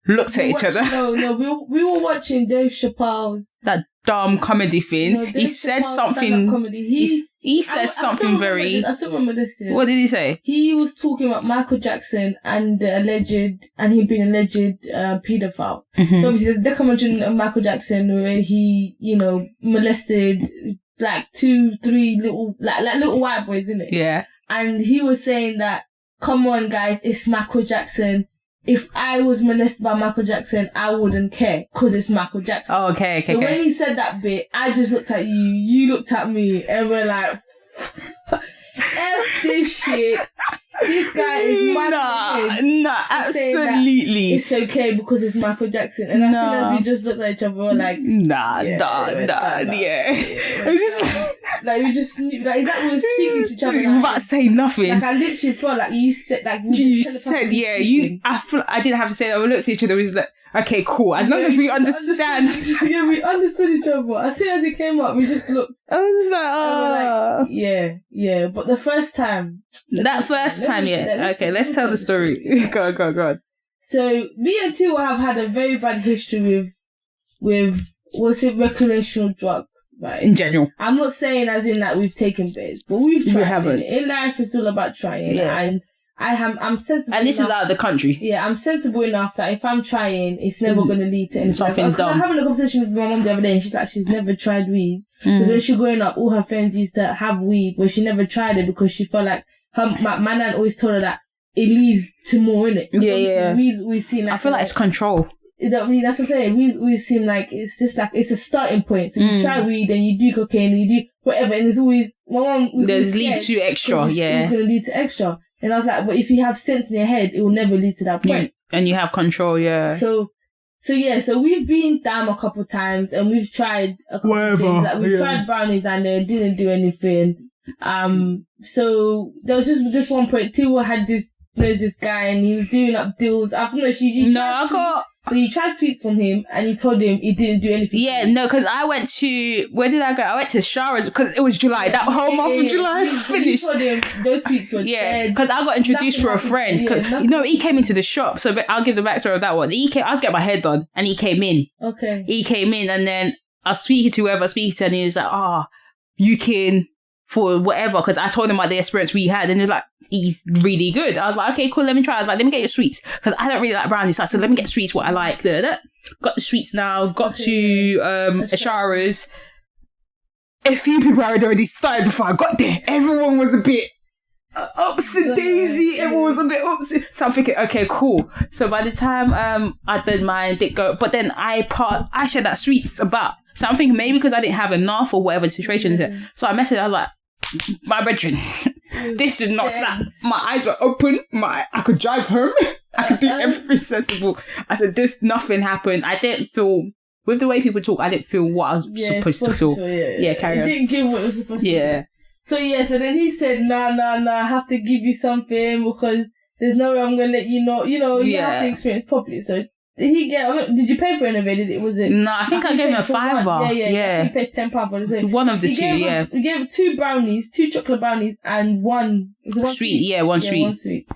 Looked at each other. No, we were watching Dave Chappelle's that dumb comedy thing. No, he said something. He said something very. I still remember this. Yeah. What did he say? He was talking about Michael Jackson and he'd been alleged paedophile. Mm-hmm. So obviously there's a documentary of Michael Jackson where he, molested like 2-3 little little white boys, isn't it? Yeah. And he was saying that, come on guys, it's Michael Jackson. If I was molested by Michael Jackson, I wouldn't care because it's Michael Jackson. Oh, okay. So when he said that bit, I just looked at you looked at me, and we're like, F this shit. This guy is Nah, absolutely. It's okay because it's Michael Jackson. And as soon as we just looked at each other, we're like, yeah. It was just like we just knew, like, is that we were speaking to each other? Like, without saying nothing. Like I literally felt like you said, like you said, yeah. I didn't have to say that. We looked at each other. We was like, okay, cool. As long as we understand. Yeah, we understood each other. As soon as it came up, we just looked. I was like, oh. Like, yeah. But the first time. Let's tell the story. Go on. So, me and Tiwa have had a very bad history with recreational drugs, right? In general. I'm not saying as in that we've taken bits, but we've tried. We haven't. In life, it's all about trying. Yeah. And I'm sensible. And this is out of the country. Yeah, I'm sensible enough that if I'm trying, it's never going to lead to anything. Something's done. I'm having a conversation with my mum the other day, and she's never tried weed. Because when she was growing up, all her friends used to have weed, but she never tried it because she felt like my nan always told her that it leads to more, innit? Yeah. We've seen like, I feel like it's control. That's what I'm saying. We seem like it's just like it's a starting point. So you try weed and you do cocaine and you do whatever, and there's always my mum was there's lead to extra, yeah. It's going to lead to extra. And I was like, but if you have sense in your head, it will never lead to that point. And you have control, yeah. So we've been down a couple of times and we've tried a couple of things. Like we've tried brownies and they didn't do anything. So there was just this one point, Tiwa had knows this guy and he was doing up deals. I don't know if you tried sweets from him and you told him he didn't do anything. Yeah, no, because I went to, where did I go? I went to Showers because it was July. That whole month of July finished. You told him those sweets were dead. Because I got introduced for a friend. He came into the shop. So I'll give the backstory of that one. I was getting my hair done and he came in. Okay. He came in and then I was speaking to whoever I was speaking to and he was like, you can... for whatever, because I told him about the experience we had and he was like, he's really good. I was like, okay, cool, let me try. I was like, let me get your sweets because I don't really like brownies. So I said, let me get sweets what I like. Got the sweets now, got to Ashara's. A few people had already started before I got there. Everyone was a bit upsy daisy. Everyone was a bit upsy. So I'm thinking, okay, cool. So by the time I did mine, did go, but then I shared that sweets about. So I'm thinking maybe because I didn't have enough or whatever the situation is. So I messaged, I was like, my brethren, this did not snap. My eyes were open. I could drive home. I could do everything sensible. I said, nothing happened. I didn't feel, with the way people talk, I didn't feel what I was supposed to feel. Carry on. He didn't give what it was supposed to do. So then he said, nah, I have to give you something because there's no way I'm going to let you know. You have to experience properly. So did you pay for it in a Was it? No, I think I gave him a $5. Yeah. He paid £10 for it. So one of the two, We gave him 2 brownies, 2 chocolate brownies and one sweet. Yeah, one sweet. One sweet.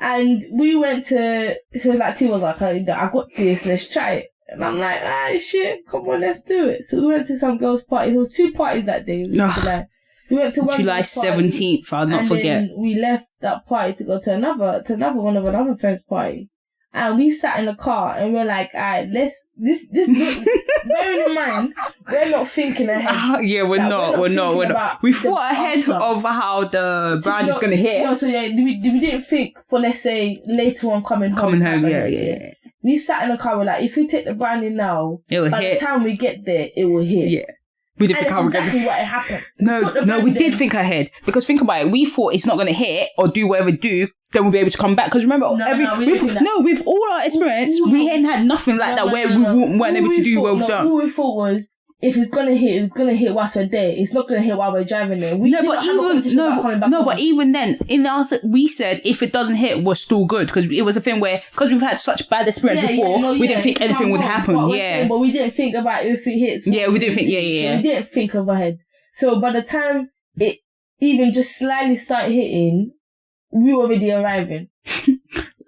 And we went to, so like T was like, I got this, let's try it. And I'm like, shit, come on, let's do it. So we went to some girls' party. There was 2 parties that day. July. We went to one July 17th, I'll not forget. Then we left that party to go to another one of another friend's party. And we sat in the car and we're like, alright, this, bearing in mind, we're not thinking ahead. We're not. We thought ahead of how the brand is going to hit. No, so we didn't think for, let's say, later on coming home. Yeah. We sat in the car, we're like, if we take the branding now, it will by hit. the time we get there, it will hit. Yeah. We didn't think exactly what happened. No, we did think ahead. Because think about it, we thought it's not going to hit or do whatever do, then we'll be able to come back. Because remember, with all our experience, we hadn't had nothing like that where we weren't able to do what we've done. All we thought was, if it's gonna hit whilst we're there. It's not gonna hit while we're driving there. But even then, in answer, we said if it doesn't hit, we're still good because it was a thing where because we've had such bad experience before, we didn't think anything would happen. But we didn't think about if it hits. Yeah, we didn't think. So we didn't think of ahead. So by the time it even just slightly started hitting, we were already arriving.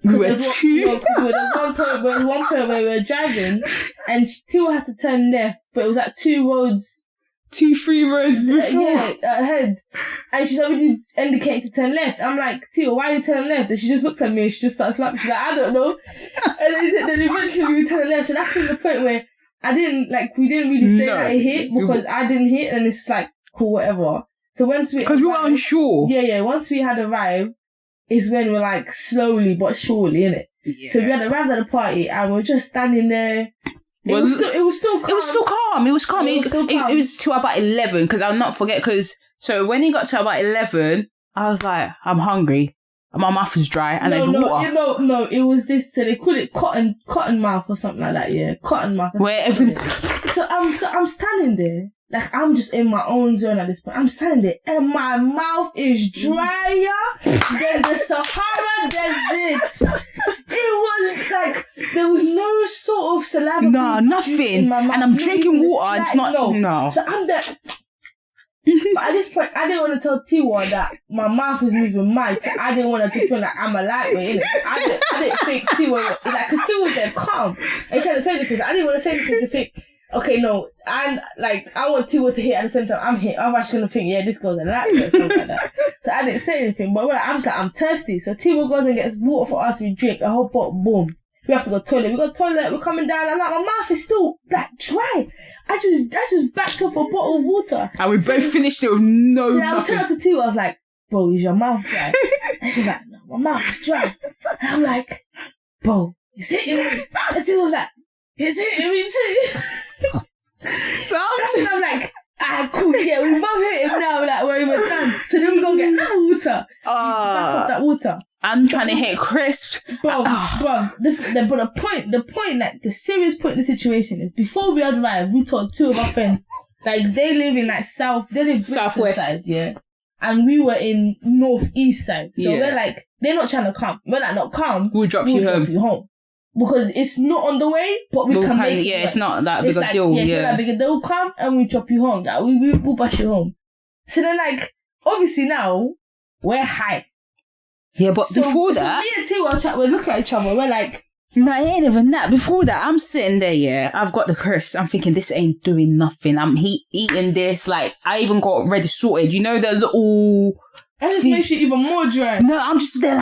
There's one point where we were driving and Tiwa had to turn left, but it was like 3 roads before. Yeah, ahead. And she's already indicated to turn left. I'm like, Tiwa, why are you turning left? And she just looks at me and she just starts laughing. She's like, I don't know. And then eventually we turned left. So that's the point where we didn't really say that it hit because I didn't hit and it's just like, cool, whatever. So because we were unsure. Yeah. Once we had arrived, is when we're like slowly but surely, innit? Yeah. So we had arrived at the party and we're just standing there. It was still calm. It was calm. It was to about 11 because I'll not forget so when it got to about 11, I was like, I'm hungry. My mouth is dry and water. No, it was this, so they call it cotton mouth or something like that, yeah. Cotton mouth. So I'm standing there. Like, I'm just in my own zone at this point. I'm standing there, and my mouth is drier than the Sahara Desert. It was like, there was no sort of saliva. No, nothing. In my mouth. And I'm drinking water, it's not, no. So I'm there. But at this point, I didn't want to tell Tiwa that my mouth was moving mad. So I didn't want her to feel like I'm a lightweight, innit? I didn't think Tiwa, because Tiwa was there calm. And she hadn't said anything, so I didn't want to say anything to think, okay, no, and I want Tiwa to hit at the same time. I'm hit. I'm actually gonna think, yeah, this girl's a lightweight, something like that. So I didn't say anything, but I'm just like, I'm thirsty. So Tiwa goes and gets water for us. We drink a whole pot. Boom. We have to go to the toilet. We go to the toilet. We're coming down. I'm like, my mouth is still like dry. I just backed up a bottle of water. And we both finished it with nothing. I was telling her to Tiwa, I was like, bro, is your mouth dry? And she's like, no, my mouth is dry. And I'm like, bro, it's hitting me. And Tiwa's like, it's hitting me too. So I'm like, cool, yeah, we both hit it now, like, where we were done. So then we're gonna get that water. Back up that water. I'm trying to hit crisp. Bro, the point, like, the serious point in the situation is, before we arrived, we told 2 of our friends, like, they live in, like, southwest side, yeah? And we were in northeast side. So we're like, they're not trying to come. We're like, not come. We'll drop you home. Because it's not on the way, but we can make it. Yeah, it's not that big a deal. Yeah, it's not that big a deal. Come and we drop you home. Like, we'll bus you home. So then, like, obviously now, we're high. Yeah, but before that... So me and Tiwa, we're looking at each other. We're like... No, it ain't even that. Before that, I'm sitting there, yeah. I've got the crisp. I'm thinking, this ain't doing nothing. I'm eating this. Like, I even got ready sorted. You know the little... That just makes you even more dry. No, I'm just there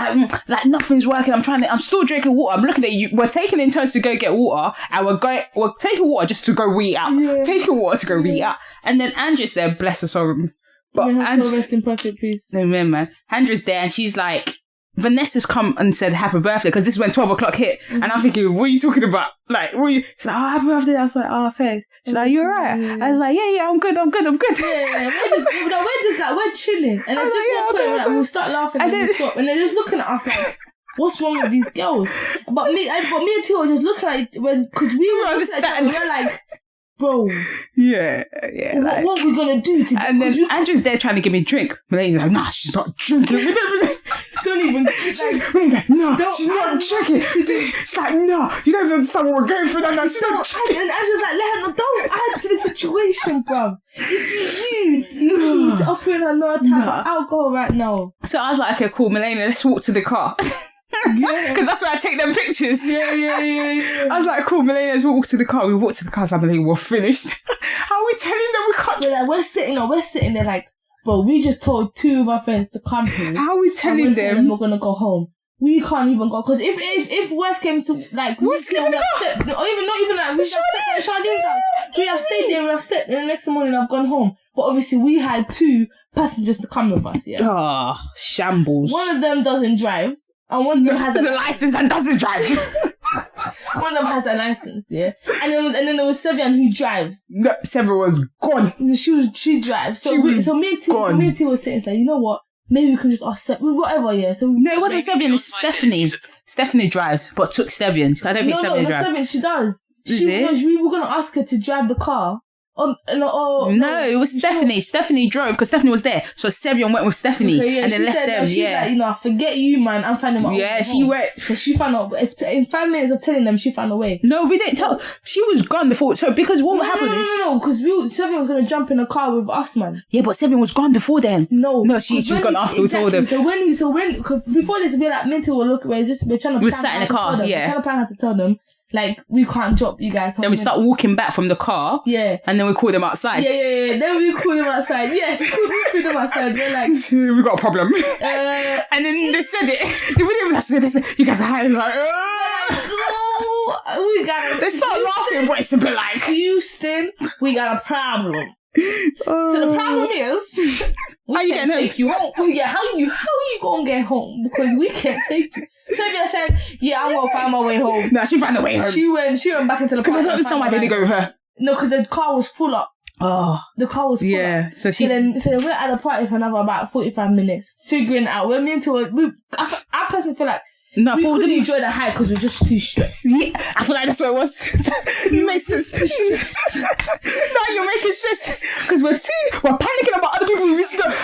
like nothing's working. I'm still drinking water. I'm looking at you. We're taking in turns to go get water, and we're taking water just to go wee out. Yeah. Taking water to go wee out. And then Andrew's there, bless her soul. But Andrew, rest in perfect peace. No, man. Andrew's there, and she's like, Vanessa's come and said happy birthday because this is when 12 o'clock hit. Mm-hmm. And I'm thinking, what are you talking about? Like, she's like, oh, happy birthday. I was like, oh, thanks. She's like, you alright? Yeah. I was like, yeah, I'm good. Yeah, we're just like, we're chilling. And it's just not putting, like, we'll start laughing and then we'll stop. And they're just looking at us like, what's wrong with these girls? But me and Tiwa were just looking at it because we were understand. We're like, bro. Yeah. What are we gonna do today? And then Andrew's there trying to give me a drink. Milene's like, nah, she's not drinking. Don't even like, no, she's not drinking. She's like, no, you don't even understand what we're going through. No, she's not drinking. And Andrew's like, let her, don't add to the situation, bro. It's you. He's offering her no type of alcohol right now. So I was like, okay, cool, Milene, let's walk to the car. Yeah, because that's where I take them pictures. Yeah. I was like, cool, Milene, let's walk to the car. We walked to the car. I was like, Milene, we're finished. How are we telling them we can't? We're sitting there like, bro, we just told 2 of our friends to come here. How are we telling them we're gonna go home? We can't even go because if worst came to like, we're upset, or even not even like we have stayed there. We have slept, and the next morning I've gone home. But obviously we had 2 passengers to come with us. Yeah. Oh, shambles. One of them doesn't drive. And one of them has a license and doesn't drive. One of them has a license, yeah. And then there was Sevian who drives. No, Sevian was gone. She drives. So me and T was saying, like, you know what? Maybe we can just ask whatever, yeah. So no, it wasn't Sevian, it's Stephanie. Stephanie drives, but took Sevian. I don't think Sevian drives. No, she does. We were going to ask her to drive the car. No, it was Stephanie. Sure. Stephanie drove because Stephanie was there. So Sevian went with Stephanie and then left them. Like, forget you, man. I'm finding my own. Yeah, she went. So she found out. In 5 minutes of telling them, she found a way. No, we didn't tell. She was gone before. So because what happened is because Sevian was going to jump in a car with us, man. Yeah, but Sevian was gone before then. No, she was gone after we told them. So when before this, we were like mental. We're trying to. We sat in the car. Yeah, we're trying to plan how to tell them. Like, we can't drop you guys. Then we start walking back from the car. Yeah. And then we call them outside. Yeah. Then we call them outside. Yes, we call them outside. We're like... we got a problem. And then they said it. They wouldn't even have to say this. You guys are hiding like... we got a... They start laughing, but it's a bit like... Houston, we got a problem. So the problem is... How you getting home? You home? Yeah, how you gonna get home? Because we can't take you. Sylvia said, yeah, I'm gonna find my way home. No, she found the way home. She went back into the car. Because I don't understand why they didn't go with her. No, because the car was full up. Oh. The car was full up. So then we're at the party for another about 45 minutes, figuring out. We're into it. I personally feel like we couldn't enjoy the hike because we're just too stressed. Yeah, I feel like that's what it was. You make sense. No, you're making sense. Because we're panicking about other people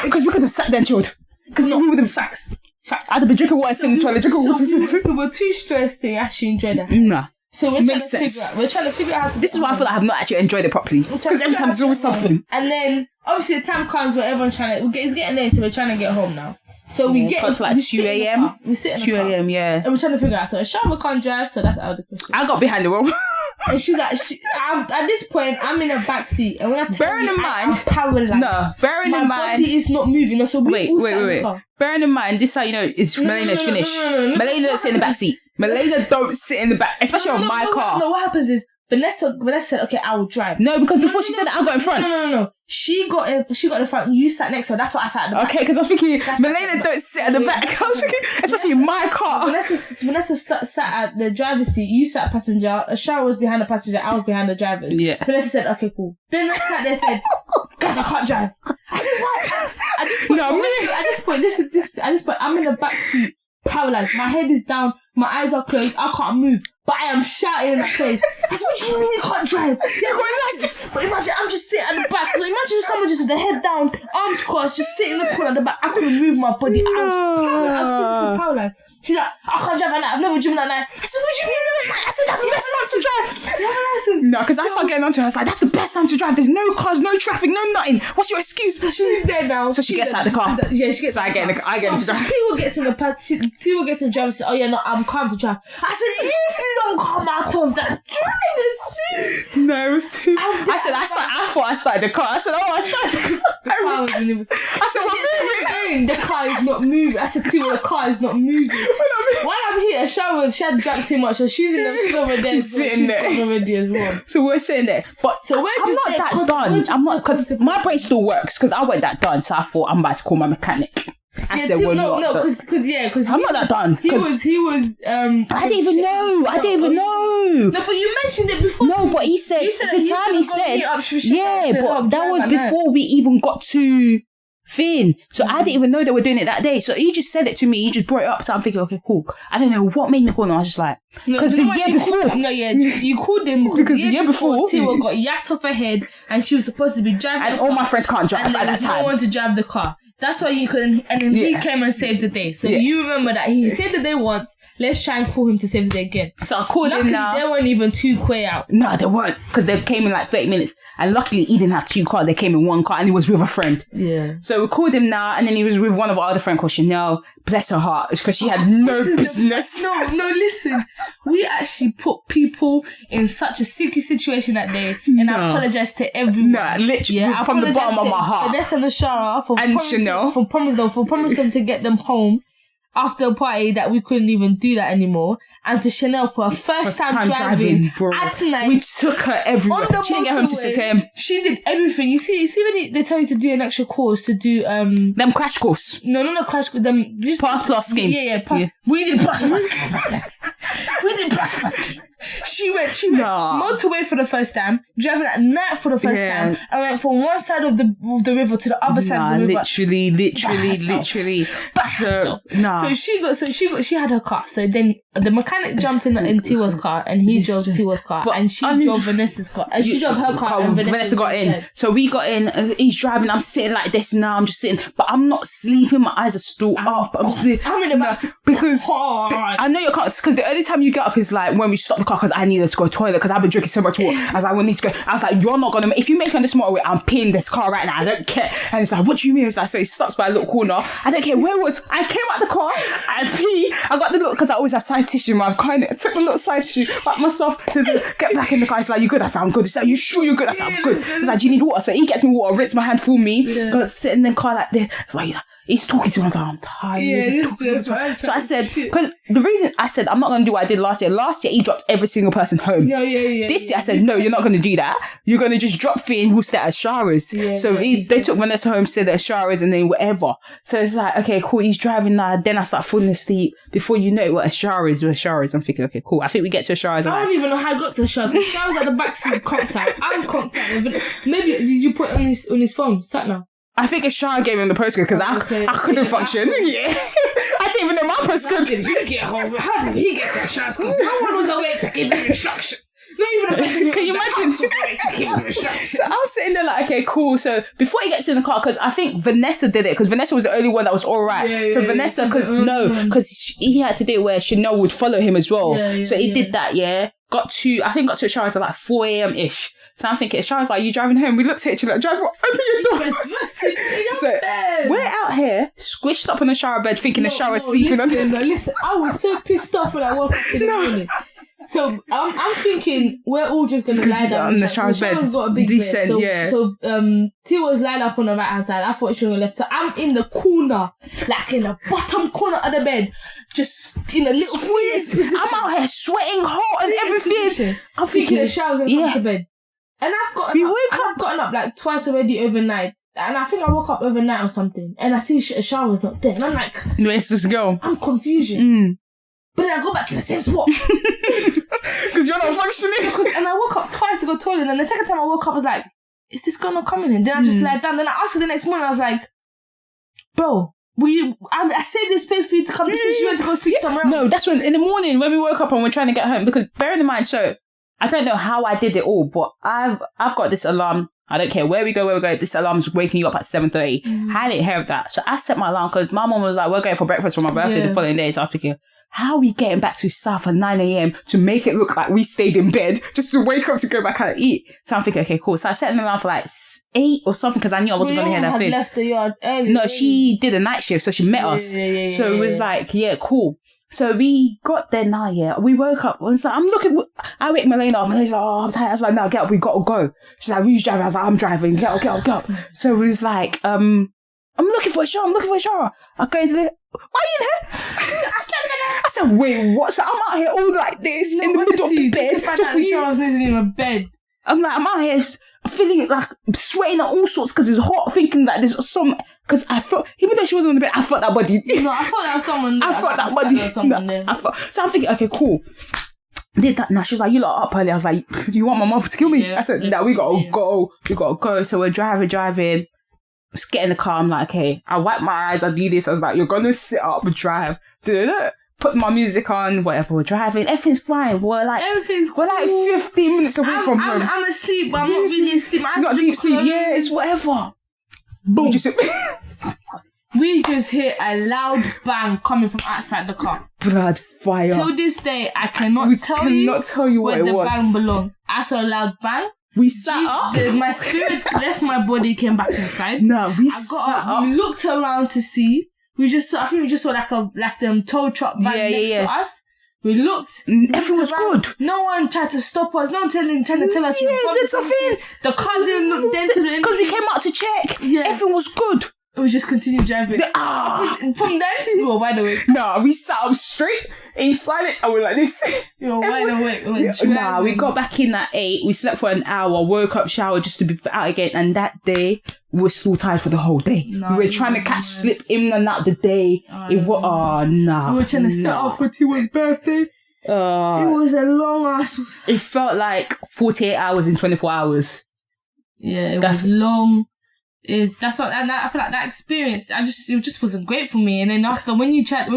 because we could have sat there and chilled. Because we were the facts. I'd have been drinking water, sitting in the toilet, drinking water. So we're too stressed to actually enjoy the hike. Nah. So we're trying to figure out how to... This is why I feel like I have not actually enjoyed it properly. Because every time there's always something. And then, obviously, the time comes where everyone's it's getting there, so we're trying to get home now. So we get to like 2 a.m. We sit in the 2 a.m. Yeah. And we're trying to figure out. So Shama can't drive, so that's out of the question. I got behind the wheel. And she's like, at this point, I'm in a back seat, and when I tell you, I'm paralyzed. No, bearing in mind, my body is not moving. So wait. Bearing in mind, this is how you know is Milene's finished. Milene don't sit in the back seat. Milene don't sit in the back, especially on my car. No, what happens is Vanessa said, okay, I will drive. No, because before she said that, I'll go in front. No. She got in the front. You sat next to her. That's why I sat at the back. Okay, because I was thinking, Milena don't sit at the back. I was thinking, especially in my car. Vanessa sat at the driver's seat. You sat passenger. Ashara was behind the passenger. I was behind the driver. Yeah. Vanessa said, okay, cool. Then I sat there and said, guys, I can't drive. I said, what? At this point, I'm in the back seat, paralyzed. My head is down. My eyes are closed. I can't move. But I am shouting in that place. I said, what do you mean you can't drive? You've got a license. But imagine, I'm just sitting at the back. So imagine someone just with their head down, arms crossed, just sitting in the corner at the back. I couldn't move my body. I was physically paralyzed. She's like, I can't drive at night. I've never driven at night. I said, what do you mean? I said, that's the best time to drive. You have a license? No, because I started getting onto her. I was like, that's the best time to drive. There's no cars, no traffic, no nothing. What's your excuse? So she's there now. So she gets out of the car. Yeah, she gets out of the car. I get in the car. Tiwa gets in the Tiwa gets in the driver's seat. Oh yeah, no, I'm calm to drive. I said, if you don't come out of that driver's seat. No, it was too... I thought I started the car. I said, I started the car. I said, we're moving. The car is not moving. I said, Tiwa, the car is not moving. While I'm here, she had drank too much, so she's over there. She's sitting there already as well. So we're sitting there, but I'm not that done. I'm not, because my brain still works. Because I weren't that done, so I thought I'm about to call my mechanic. I said, well, no, because I'm not that done. He was. I didn't even know. No, but you mentioned it before. No, but he said the time he said, yeah, but that was before we even got to Finn. So I didn't even know they were doing it that day. So he just said it to me. He just brought it up. So I'm thinking, okay, cool. I don't know what made me call him. I was just like, because the year before. You called him because the year before Tiwa got yacked off her head and she was supposed to be driving. And all my friends can't drive at that time. No one to drive the car. That's why you couldn't. And then he came and saved the day. So you remember that he saved the day once. Let's try and call him to save the day again. So I called him now. They weren't even 2 quay out. No, they weren't. Because they came in like 30 minutes. And luckily, he didn't have 2 cars. They came in 1 car and he was with a friend. Yeah. So we called him now. And then he was with one of our other friends called Chanel. Bless her heart. Because she had no business. No, listen. We actually put people in such a sticky situation that day. And I apologize to everyone. No, literally. From the bottom of my heart. Vanessa and Ashara and Chanel. For promising to get them home after a party that we couldn't even do that anymore, and to Chanel for her first time driving at tonight. We took her everywhere. She didn't get home to 6 a.m. She did everything. You see when they tell you to do an extra course to do them crash course. No crash course. Them just pass plus scheme. Yeah. We did pass plus scheme. We did pass plus scheme. She went motorway for the first time, driving at night for the first time, and went from one side of the river to the other side of the river. Literally. So she had her car. So then the mechanic jumped in Tiwa's car, and he drove Tiwa's car, and she drove Vanessa's car, and she drove her car, and Vanessa got in. So we got in, and he's driving. I'm sitting like this now. I'm just sitting, but I'm not sleeping. My eyes are still up. I'm in the back because I know you can't. Because the only time you get up is like when we stop the car because I needed to go to the toilet because I've been drinking so much water. I was like, we need to go. I was like, you're not gonna. If you make it on this motorway, I'm peeing this car right now. I don't care. And it's like, what do you mean? It's like, so he stops by a little corner. I don't care where was. I came out the car. I pee. I got the little because I always have side tissue. I took the little side tissue, wiped myself to get back in the car. He's like, you good? I said, I'm good. He's like, you sure you're good? I said, I'm good. He's like, do you need water? So he gets me water, rinse my hand for me. Go sit in the car like this. It's like, he's talking to me. I was like, I'm tired. So I said, because the reason I said I'm not going to do what I did last year. Last year, he dropped every single person home. This year, I said, no, you're not going to do that. You're going to just drop Finn, we'll stay at Shara's. They took Vanessa home, stayed at Shara's, and then whatever. So it's like, okay, cool. He's driving now. Then I start falling asleep. Before you know it, what a Shara's. I'm thinking, okay, cool. I think we get to a Shara's. I don't even know how I got to a Shara's. Shara's at the back seat, conked out. I'm conked out. Maybe did you put it on his phone? Sat now. I think a Shara gave him the postcode because I couldn't function. I didn't even know my postcode. How did he get home? How did he get to a Shara's? No one was awake to give him instructions. Not even a person. Can you imagine? So I was sitting there like, okay, cool. So before he gets in the car, because I think Vanessa did it, because Vanessa was the only one that was all right. Vanessa, because he had to do it where Chanel would follow him as well. So he did that, Got to a shower at like 4 a.m. ish. So I'm thinking, Shara's like, you driving home? We looked at each other like, drive, open your door. So we're out here, squished up on the shower bed, thinking the shower's sleeping on. Listen, I was so pissed off when I woke up in the morning. So I'm thinking we're all just gonna lie down on the shower's bed. Got a big bed. So Tiwa's lying up on the right hand side. I thought she was on the left. So I'm in the corner, like in the bottom corner of the bed, just in a little squeeze. I'm out here sweating hot and everything. I'm thinking the shower's gonna come to bed. And I've gotten up like twice already overnight. And I think I woke up overnight or something. And I see a shower's not there. And I'm like, where's this girl? I'm confusion. But then I go back to the same spot. Because you're not functioning. And I woke up twice to go to the toilet. And the second time I woke up, I was like, is this girl not coming in? Then I just lied down. Then I asked her the next morning. I was like, bro, I saved this space for you to come. She went to go sleep somewhere else. No, that's when, in the morning, when we woke up and we're trying to get home. Because bearing in mind, so I don't know how I did it all, but I've got this alarm. I don't care where we go. This alarm's waking you up at 7:30. I didn't hear of that. So I set my alarm because my mom was like, we're going for breakfast for my birthday the following day. So I was thinking, how are we getting back to South at 9 a.m. to make it look like we stayed in bed just to wake up to go back and eat? So I'm thinking, okay, cool. So I set an alarm for like 8 or something because I knew I wasn't going to hear that thing. Left the yard early. No, she did a night shift, so she met us. So it was like, cool. So we got there now, we woke up and so I wake Milene up. Milene's like, oh, I'm tired. I was like, no, get up, we gotta go. She's like, who's driving? I was like, I'm driving. Get up. So it was like, I'm looking for a shower. I go into the, why are you in here? I said, wait, what? So I'm out here all like this in the middle of the bed. Just for you. I was in a bed. I'm out here feeling like sweating at all sorts because it's hot, thinking that there's some, because I felt, even though she wasn't on the bed, I felt that body. No, I thought there was someone there. I felt that body. So I'm thinking, okay, cool. Did that now. She's like, you lot up early. I was like, you want my mother to kill me? I said, no, we gotta go. So we're driving. Just get in the car. I'm like, okay, I wipe my eyes, I do this. I was like, you're gonna sit up and drive. Put my music on, whatever, we're driving, everything's fine. We're like 15 minutes away from home. I'm asleep, but I'm not really asleep. She's got deep sleep. Yeah, it's whatever. Boom. We just hear a loud bang coming from outside the car. Blood fire. Till this day, I cannot tell you where the was. Bang belonged. I saw a loud bang. We sat up. My spirit left my body, came back inside. No, we sat up. We looked around to see. I think we just saw like them tow truck van next to us. We looked. Everything was good. No one tried to stop us. No one trying to tell us. Yeah, that's something. The car didn't look dented. Because we came out to check. Yeah. Everything was good. We just continued driving. From then, we were wide awake. No, we sat up straight in silence and we were like this. We were wide awake. We got back in at 8. We slept for an hour, woke up, showered just to be out again. And that day, we were still tired for the whole day. We were trying to catch sleep in and out the day. We were trying to set off for Tiwa's birthday. It was a long ass. It felt like 48 hours in 24 hours. Yeah, it was long. That's what, and I feel like that experience, it just wasn't great for me. And then after, when you got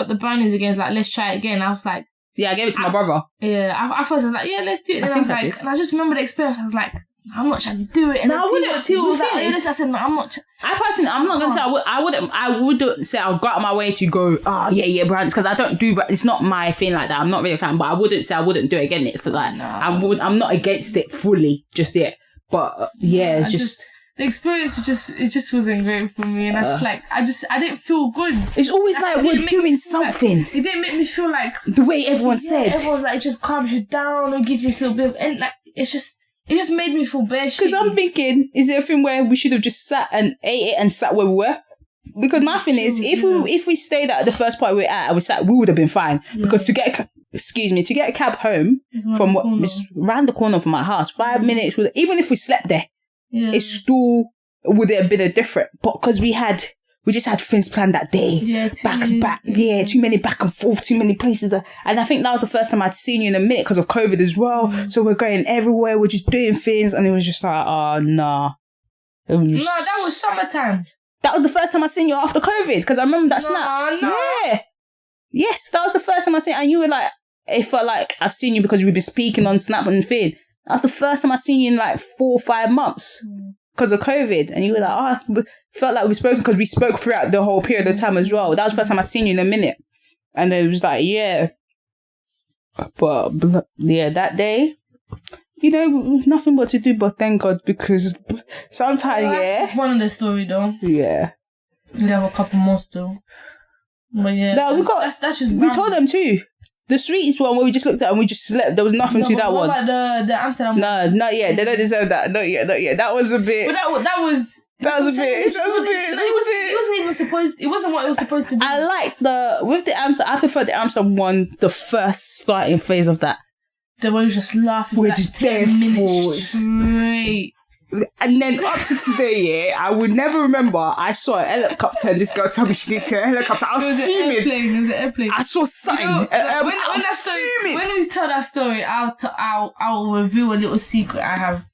the brownies again, it's like, let's try it again. I was like, yeah, I gave it to my brother. Yeah, I first was like, yeah, let's do it. And I was like, and I just remember the experience. I was like, I'm not trying to do it. And no, I wouldn't. Tiwa was like, I said, no, I'm not. I personally, I'm not gonna say I wouldn't say I'll go out of my way to go, brownies, because I don't do. It's not my thing like that. I'm not really a fan, but I wouldn't say I wouldn't do it again. It's like I'm not against it fully just yet. But it's just the experience. It just wasn't great for me, and I didn't feel good. It's always like we're doing something. It didn't make me feel like the way everyone said. Everyone's like, it just calms you down and gives you this little bit of, and like it just made me feel bad. Because I'm thinking, is it a thing where we should have just sat and ate it and sat where we were? Because my thing is, if we stayed at the first part we were at and we sat, we would have been fine. Yeah. Because to get a cab home from round the corner from my house, 5 minutes, even if we slept there, it still would have been a different. But because we just had things planned that day. Yeah, too many back and forth, too many places. And I think that was the first time I'd seen you in a minute because of COVID as well. So we're going everywhere, we're just doing things, and it was just like, oh, nah. No, that was summertime. That was the first time I seen you after COVID, because I remember that snap. No. Yeah. Yes, that was the first time I seen you, and you were like, it felt like I've seen you because we've been speaking on Snap and thing. That was the first time I seen you in like 4 or 5 months. Because of COVID, and you were like, I felt like we spoke because we spoke throughout the whole period of time as well. That was the first time I seen you in a minute, and it was like, but that day, nothing but to do but thank God, because sometimes that's just one of the story though. Yeah, we have a couple more still, but no, that's just we told them too. The sweetest one where we just looked at and we just slept. There was nothing to that one. What about the Amsterdam? No, not yet. They don't deserve that. Not yet. That was a bit. But that was a bit. It wasn't even supposed. It wasn't what it was supposed to be. I like the Amsterdam. I prefer the Amsterdam one. The first starting phase of that. The one who was just laughing. We're for just 10 minutes straight. And then up to today, I would never remember. I saw a helicopter and this girl told me she didn't see a helicopter. I was fuming. It was an airplane. I saw something. When we tell that story, I'll reveal a little secret I have.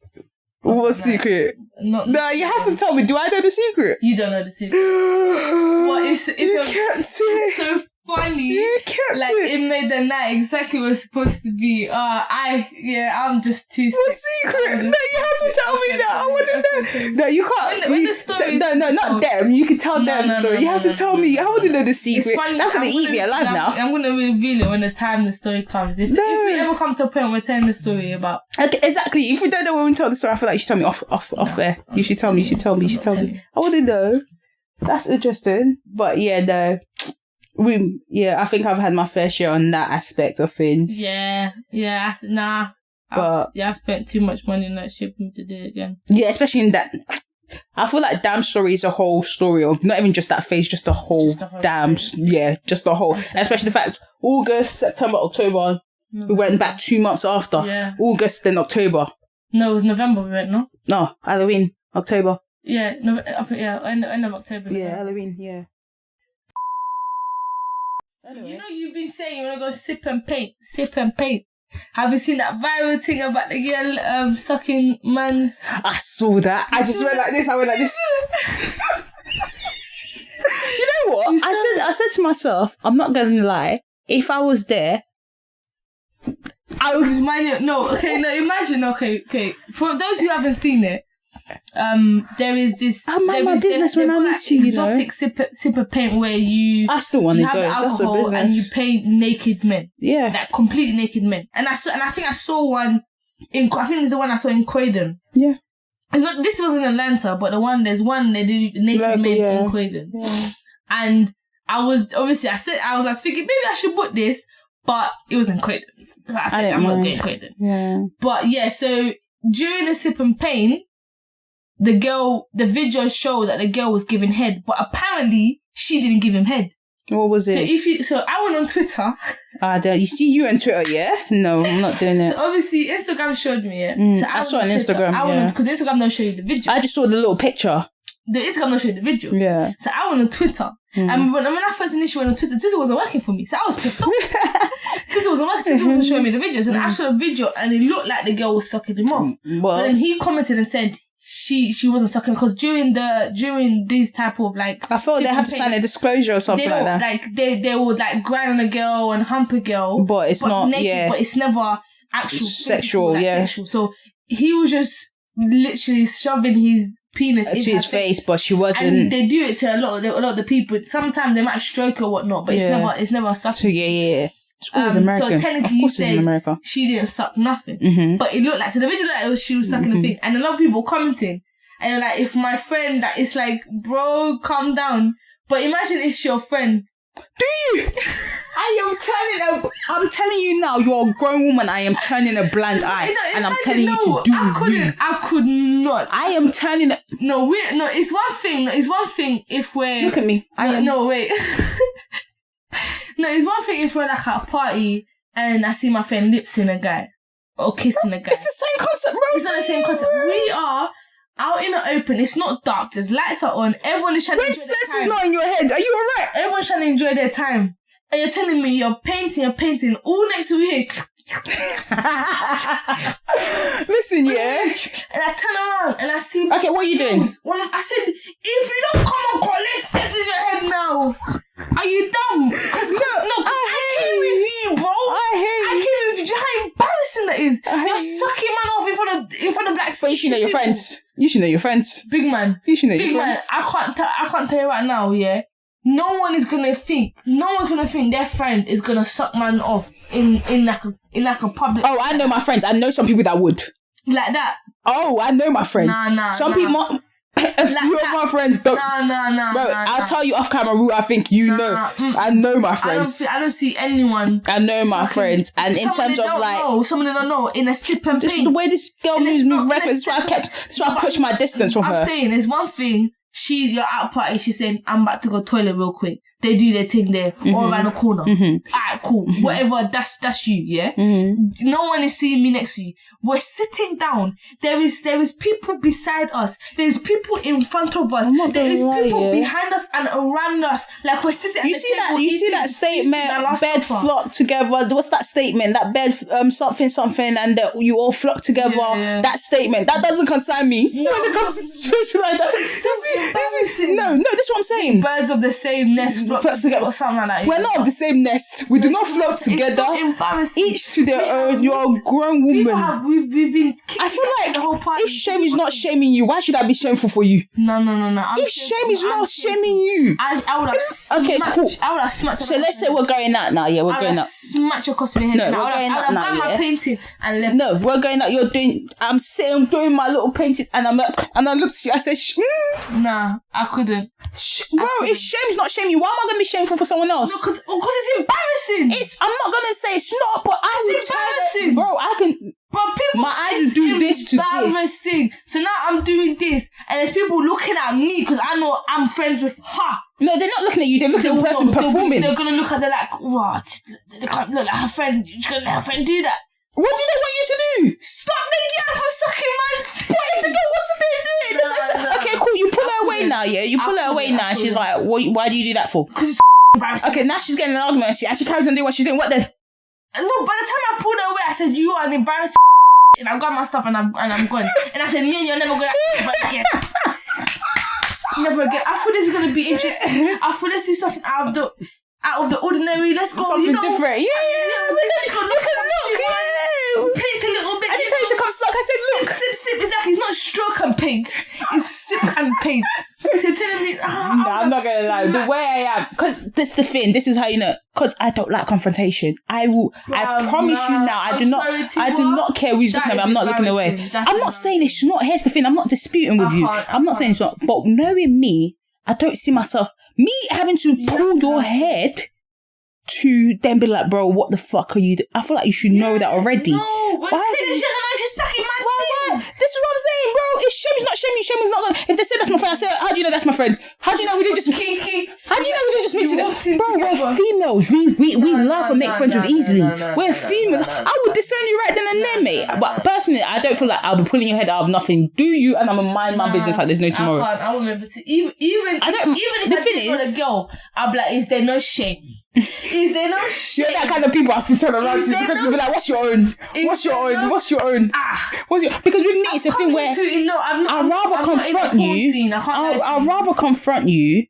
What secret? No, you have to tell me. Do I know the secret? You don't know the secret. What is it's so funny. You kept like it made the night exactly what it's supposed to be. I'm just too sick. What secret? No, you have to tell me that. I want to know. No, you can't. When the story no, not them. You can tell them the story. You have to tell me. I want to know the secret. That's going to eat me alive now. I'm going to reveal it when the time the story comes. If we ever come to a point where we're telling the story about... Okay, exactly. If we don't know when we tell the story, I feel like you should tell me off there. You should tell me. I want to know. That's interesting. But no. I think I've had my fair share on that aspect of things. I've spent too much money on that ship for me to do it again. Yeah, especially in that. I feel like Damn Story is a whole story of not even just that phase, just the whole damn. Yeah, just the whole. Especially the fact August, September, October. We went back 2 months after. Yeah. August, then October. No, it was November we went. No, Halloween, October. Yeah, end of October. Yeah, Halloween. Yeah. Anyway. You've been saying you want to go sip and paint. Have you seen that viral thing about the girl sucking man's... I saw that. I just went like this. You know what? I said to myself, I'm not going to lie. If I was there, I would... Imagine, for those who haven't seen it, there is this. I mind my business when I need to. Exotic sipper paint where I still want to go. That's a business. And you paint naked men. Yeah, like completely naked men. And I think I saw one I think it's the one I saw in Croydon. Yeah, this was in Atlanta, but there's one they do naked men in Croydon. Yeah. And I was thinking maybe I should book this, but it was in Croydon. So I said I'm not getting Croydon. Yeah, but so during the sip and paint. The video showed that the girl was giving head, but apparently she didn't give him head. What was it? So I went on Twitter. You see you on Twitter, yeah? No, I'm not doing it. So obviously Instagram showed me it. So I saw it on Instagram, because Instagram don't show you the video. I just saw the little picture. the Instagram not showing the video. Yeah. So I went on Twitter. And when I first initially went on Twitter wasn't working for me. So I was pissed off. Twitter wasn't working. Twitter wasn't showing me the videos. And I showed a video and it looked like the girl was sucking him off. But then he commented and said she wasn't sucking because during these type of like... I thought they have to sign a disclosure or something like that. Like they would like grind on a girl and hump a girl. But it's not, naked, but it's never actual sexual, sexual. So he was just literally shoving his penis to his face, but she wasn't. And they do it to a lot of the people. Sometimes they might stroke or whatnot, but it's never sucking. So yeah. It's always American. So technically, you say she didn't suck nothing, but it looked like the video looked like she was sucking the thing, and a lot of people commenting, and they're like, if my friend that is like, bro, calm down. But imagine it's your friend. Do you? I'm telling you now, you're a grown woman. I am turning a blind eye, and I'm telling you to do I could not. I am turning it. No, it's one thing. It's one thing if we're... Look at me. No, wait. No, it's one thing if we're like at a party and I see my friend lipsing a guy or kissing a guy. It's the same concept, bro. It's not the same concept. We are out in the open. It's not dark. There's lights are on. Everyone is trying to enjoy their time. When sense is not in your head, are you alright? Everyone's trying to enjoy their time. And you're telling me you're painting. All next to you. Listen, yeah. And I turn around and I see... Okay, what are you doing? I said, if you don't come and collect sense in your head now, are you dumb? Because I came with you, bro. I came with you. How embarrassing that is. You're sucking man off in front of black... But you should know your friends. You should know your friends. Big man. You should know your friends. Big man, I can't tell you right now, yeah. No one's gonna think their friend is gonna suck man off in like a public... Oh, I know my friends. I know some people that would. Like that? Oh, I know my friends. Some people... A few of my friends don't... I'll tell you off camera who I think you know. I know my friends. I don't see anyone. I know my friends. And in terms of like... Some of them don't know. In a sip and pain. The way this girl moves reckless. That's why I pushed my distance from her. I'm saying, there's one thing... You're at a party, she's saying, I'm about to go toilet real quick. They do their thing there, all around the corner. Alright, cool. Whatever, that's you, yeah? No one is seeing me next to you. We're sitting down. There is people beside us. There's people in front of us. There is people behind us and around us. Like we're sitting at the table. You see that statement, bed flock together. What's that statement? That bed, something, and you all flock together. Yeah. That statement, that doesn't concern me. No. When it comes to a situation like that. No, this is what I'm saying. Birds of the same nest flock together or something like that. We're not of the same nest. We do not flock together. It's embarrassing. Each to their own. You're a grown woman. We've been... I feel like the whole party. If shame is not shaming you, why should I be shameful for you? No. If shame is not shaming you, I would have smacked. Okay, cool. I would have smacked. So let's say we're going out now. Yeah, we're going out. Smacked your across your head. No, I would have done my painting and left. No, we're going out. You're doing... I'm sitting doing my little painting and I looked at you. I said, Nah, I couldn't. Bro, if shame's not shaming you, why am I going to be shameful for someone else? No, because it's embarrassing. I'm not going to say it's not, but it's embarrassing. Bro, I can... But people, my eyes do this to this. So now I'm doing this, and there's people looking at me because I know I'm friends with her. No, they're not looking at you. They're looking at the person performing. They're gonna look at her like, what? They can't look like her friend. She's gonna let her friend do that. What do they want you to do? Stop the girl from sucking man's. What if the girl wants to do it? Okay, cool. You pull her away now, yeah. You pull her away now. And she's like, why do you do that for? Because it's embarrassing. Okay, now she's getting an argument. She actually carries on doing what she's doing. What then? No, by the time I pulled her away, I said, you are an embarrassing and I've got my stuff and I'm gone. And I said, me and you're never going to again. Never again. I thought this is going to be interesting. I thought let's do something out of the ordinary. Let's go. Something different. Yeah. Look. Paint a little bit. I didn't tell you to come suck. I said, look. Sip. It's like it's not stroke and paint. It's sip and paint. You're telling me... No, I'm not going to lie. The way I am... Because this is the thing. This is how you know. Because I don't like confrontation. I promise you now. I do not care who's looking at me. I'm not looking away. I'm not saying it's not... Here's the thing. I'm not disputing with you. I'm not saying it's not. But knowing me, I don't see myself... Me having to pull your head... to then be like, bro, what the fuck are you doing? I feel like you should know that already. No, but clearly she doesn't know she's sucking my skin. This is what I'm saying, bro. If shame is not shame, shame is not... If they say that's my friend, I say, how do you know that's my friend? How do you know we didn't just... Kiki. How How do you know we don't just meet together? Bro, we're females. We laugh and make friends with easily. We're females. I would disown you right then and there, mate. But personally, I don't feel like I'll be pulling your head out of nothing. Do you? And I'm gonna mind my business like there's no tomorrow. I won't remember to even if I was a girl, I'll be like, is there no shame? Is there no shame? You're that kind of people I still turn around to because you'll be like, what's your own? What's your own? Because with me, it's a thing where I'd rather confront you. I'd rather confront you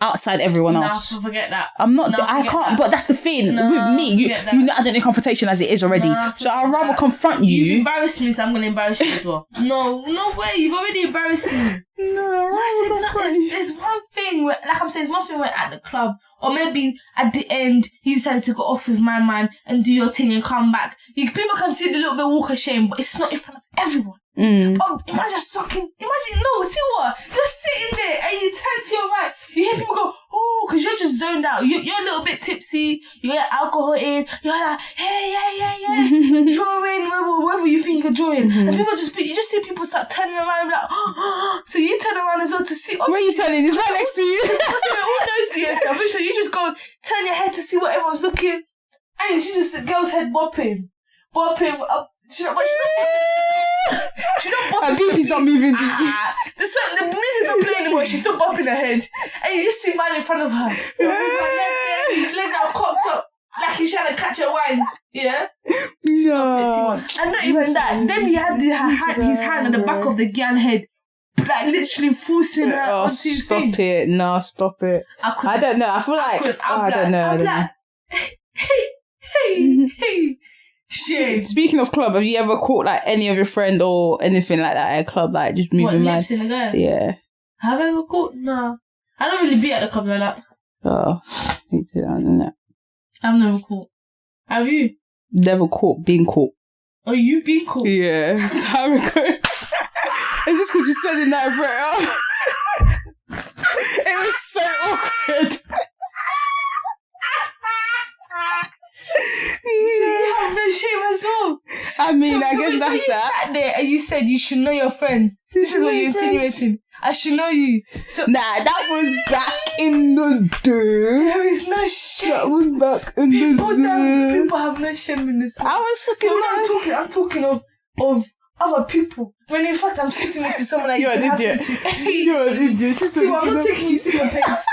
outside everyone else. Nah, forget that. I'm not. I can't. But that's the thing with me. You know, I don't need confrontation as it is already. So I'd rather confront you. You've embarrassed me, so I'm gonna embarrass you as well. No way. You've already embarrassed me. There's one thing where, like I'm saying, there's one thing where at the club, or maybe at the end, you decided to go off with my man and do your thing and come back. People can see the little bit of walk of shame, but it's not in front of everyone. Oh, imagine Tiwa, you're sitting there and you turn to your right, you hear people go, oh, because you're just zoned out, you're a little bit tipsy, you get alcohol in, you're like, hey, draw in wherever you think you can draw in, and people you just see people start turning around and be like, oh, so you turn around as well to see, where are you turning? It's right next to you. We're all nosy and stuff, so you just go turn your head to see what everyone's looking, and she just, the girl's head bopping She's not bopping. I think he's not moving. The music's not playing anymore. She's still bopping her head, and you just see man in front of her. His leg now cocked up, like he's trying to catch a wine. Yeah. No. And not even that. Then he had his hand on the back of the girl head, like literally forcing her onto his thing. Stop it! No, stop it. I don't know. I feel like I don't know. Hey. Shit. Speaking of club, have you ever caught like any of your friend or anything like that at a club, like just moving mad? Lips in the guy? Yeah. Have I ever caught? No. I don't really be at the club like that. Oh, me too. I don't know. I've never caught. Have you? Never caught, been caught. Oh, you've been caught? Yeah, it's time ago. It's just because you said it now, bro. It was so awkward. So you have no shame as well. I mean, I guess that's that. You sat there and you said you should know your friends. This is what you're insinuating. I should know you. So that was back in the day. There is no shame. That was back in the day. People have no shame in this. I was I'm talking of other people. When in fact I'm sitting next to someone like you're an idiot. You're an idiot. See, I'm not taking you serious.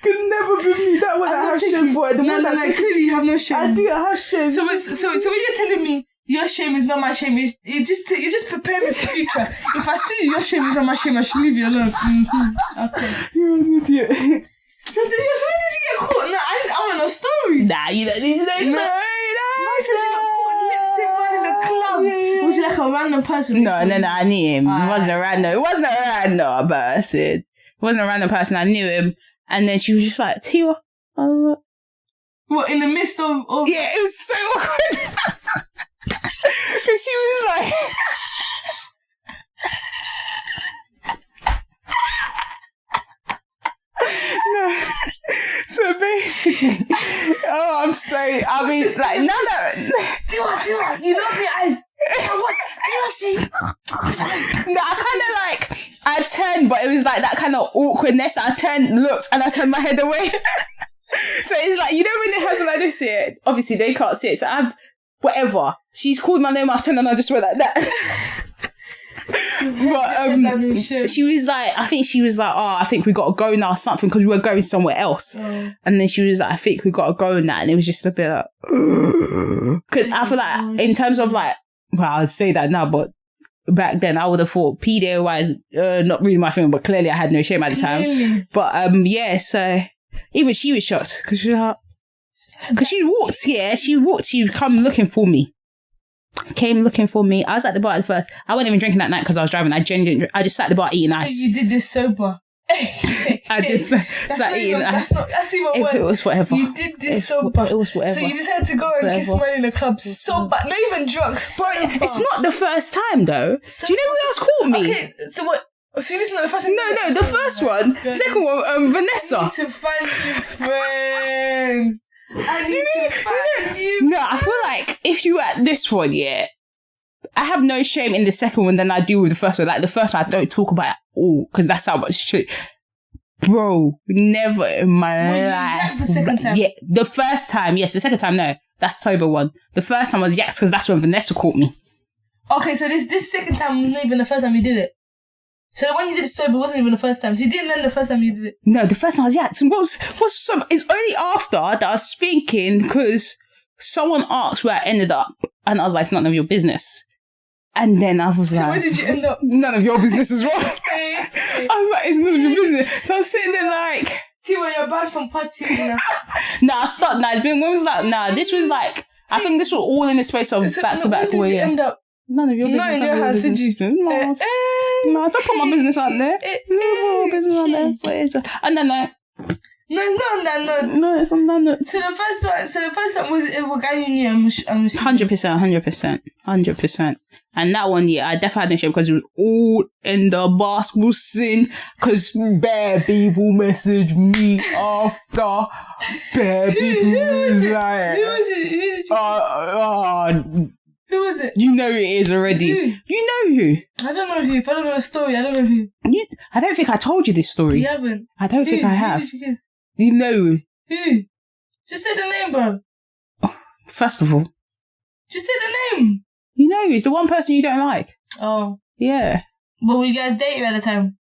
Could never be me. That one I have shame for. No, clearly you have no shame. I do have shame. So when you're telling me your shame is not my shame, you just prepare me for the future. If I see your shame is not my shame, I should leave you alone. Okay. You're an idiot. So when did you get caught? No, I want no story. Nah, you don't need to know story. I said you got caught lip-sync in the club. Yeah. Was it like a random person? No, I knew him. It wasn't a random person. It wasn't a random person. I knew him. And then she was just like, Tiwa. What, in the midst of... Yeah, it was so awkward. Because she was like... No. So basically... Oh, I'm sorry. I mean, like, no. Tiwa, you know me as... What's seriously? No, I kind of like... I turned, but it was like that kind of awkwardness. I turned, looked, and I turned my head away. So it's like, you know when it has like this here, obviously they can't see it. So I've, whatever. She's called my name, I've turned and I just went like that. But she was like, I think I think we got to go now or something because we were going somewhere else. Oh. And then she was like, I think we got to go now. And it was just a bit like, because I feel like in terms of like, well, I'd say that now, but back then I would have thought PDA wise, not really my thing, but clearly I had no shame at the time. But yeah, so even she was shocked because she was like, because she come looking for me. Came looking for me. I was at the bar at first. I wasn't even drinking that night because I was driving. I just sat at the bar eating ice. So you did this sober? I did sat eating ice. That's even worse. It was whatever. You did this sober. It was whatever. So you just had to go and kiss man in the club sober. Not even drunk. But it's not the first time though. Do you know who else caught me? Okay, so what? So this is not the first time? No, the first one. Second one, Vanessa. I need to find you friends. No, I feel like if you were at this one, yeah, I have no shame in the second one than I do with the first one. Like the first one, I don't talk about it at all because that's how much shit. Bro, never in my life. The second time? Yeah, the first time, yes. The second time, no. That's Toba one. The first time was yacked because that's when Vanessa caught me. Okay, so this second time was not even the first time you did it. So the one you did sober wasn't even the first time. So you didn't learn the first time you did it. No, the first time I was yacked. What's sober? It's only after that I was thinking because someone asked where I ended up, and I was like, it's none of your business. And then I was like, so where did you end up? None of your business as well. I was like, it's none of your business. So I was sitting there like, Tiwa, you're banned from parties now. Nah, stop. Nah, it's been, when was that? Nah, this was like, I think this was all in the space of back-to-back. Where did you end up? None of your business. Not in your house, did you? No, don't put my business out there. No, my business out there. And then no, it's not on that note. No, it's on that note. So the first one was a guy you knew. I'm 100%. And that one, yeah, I definitely had no shame because it was all in the basketball scene. Because bare people messaged me after. Bare people was like, who was it? Who was it? You know who it is already. Who? You know who? I don't know who. If I don't know the story, I don't know who. I don't think I told you this story. You haven't. I don't think I have. Who did you get? You know who? Just say the name, bro. First of all, just say the name. You know, it's the one person you don't like. Oh. Yeah. But were you guys dating at the time?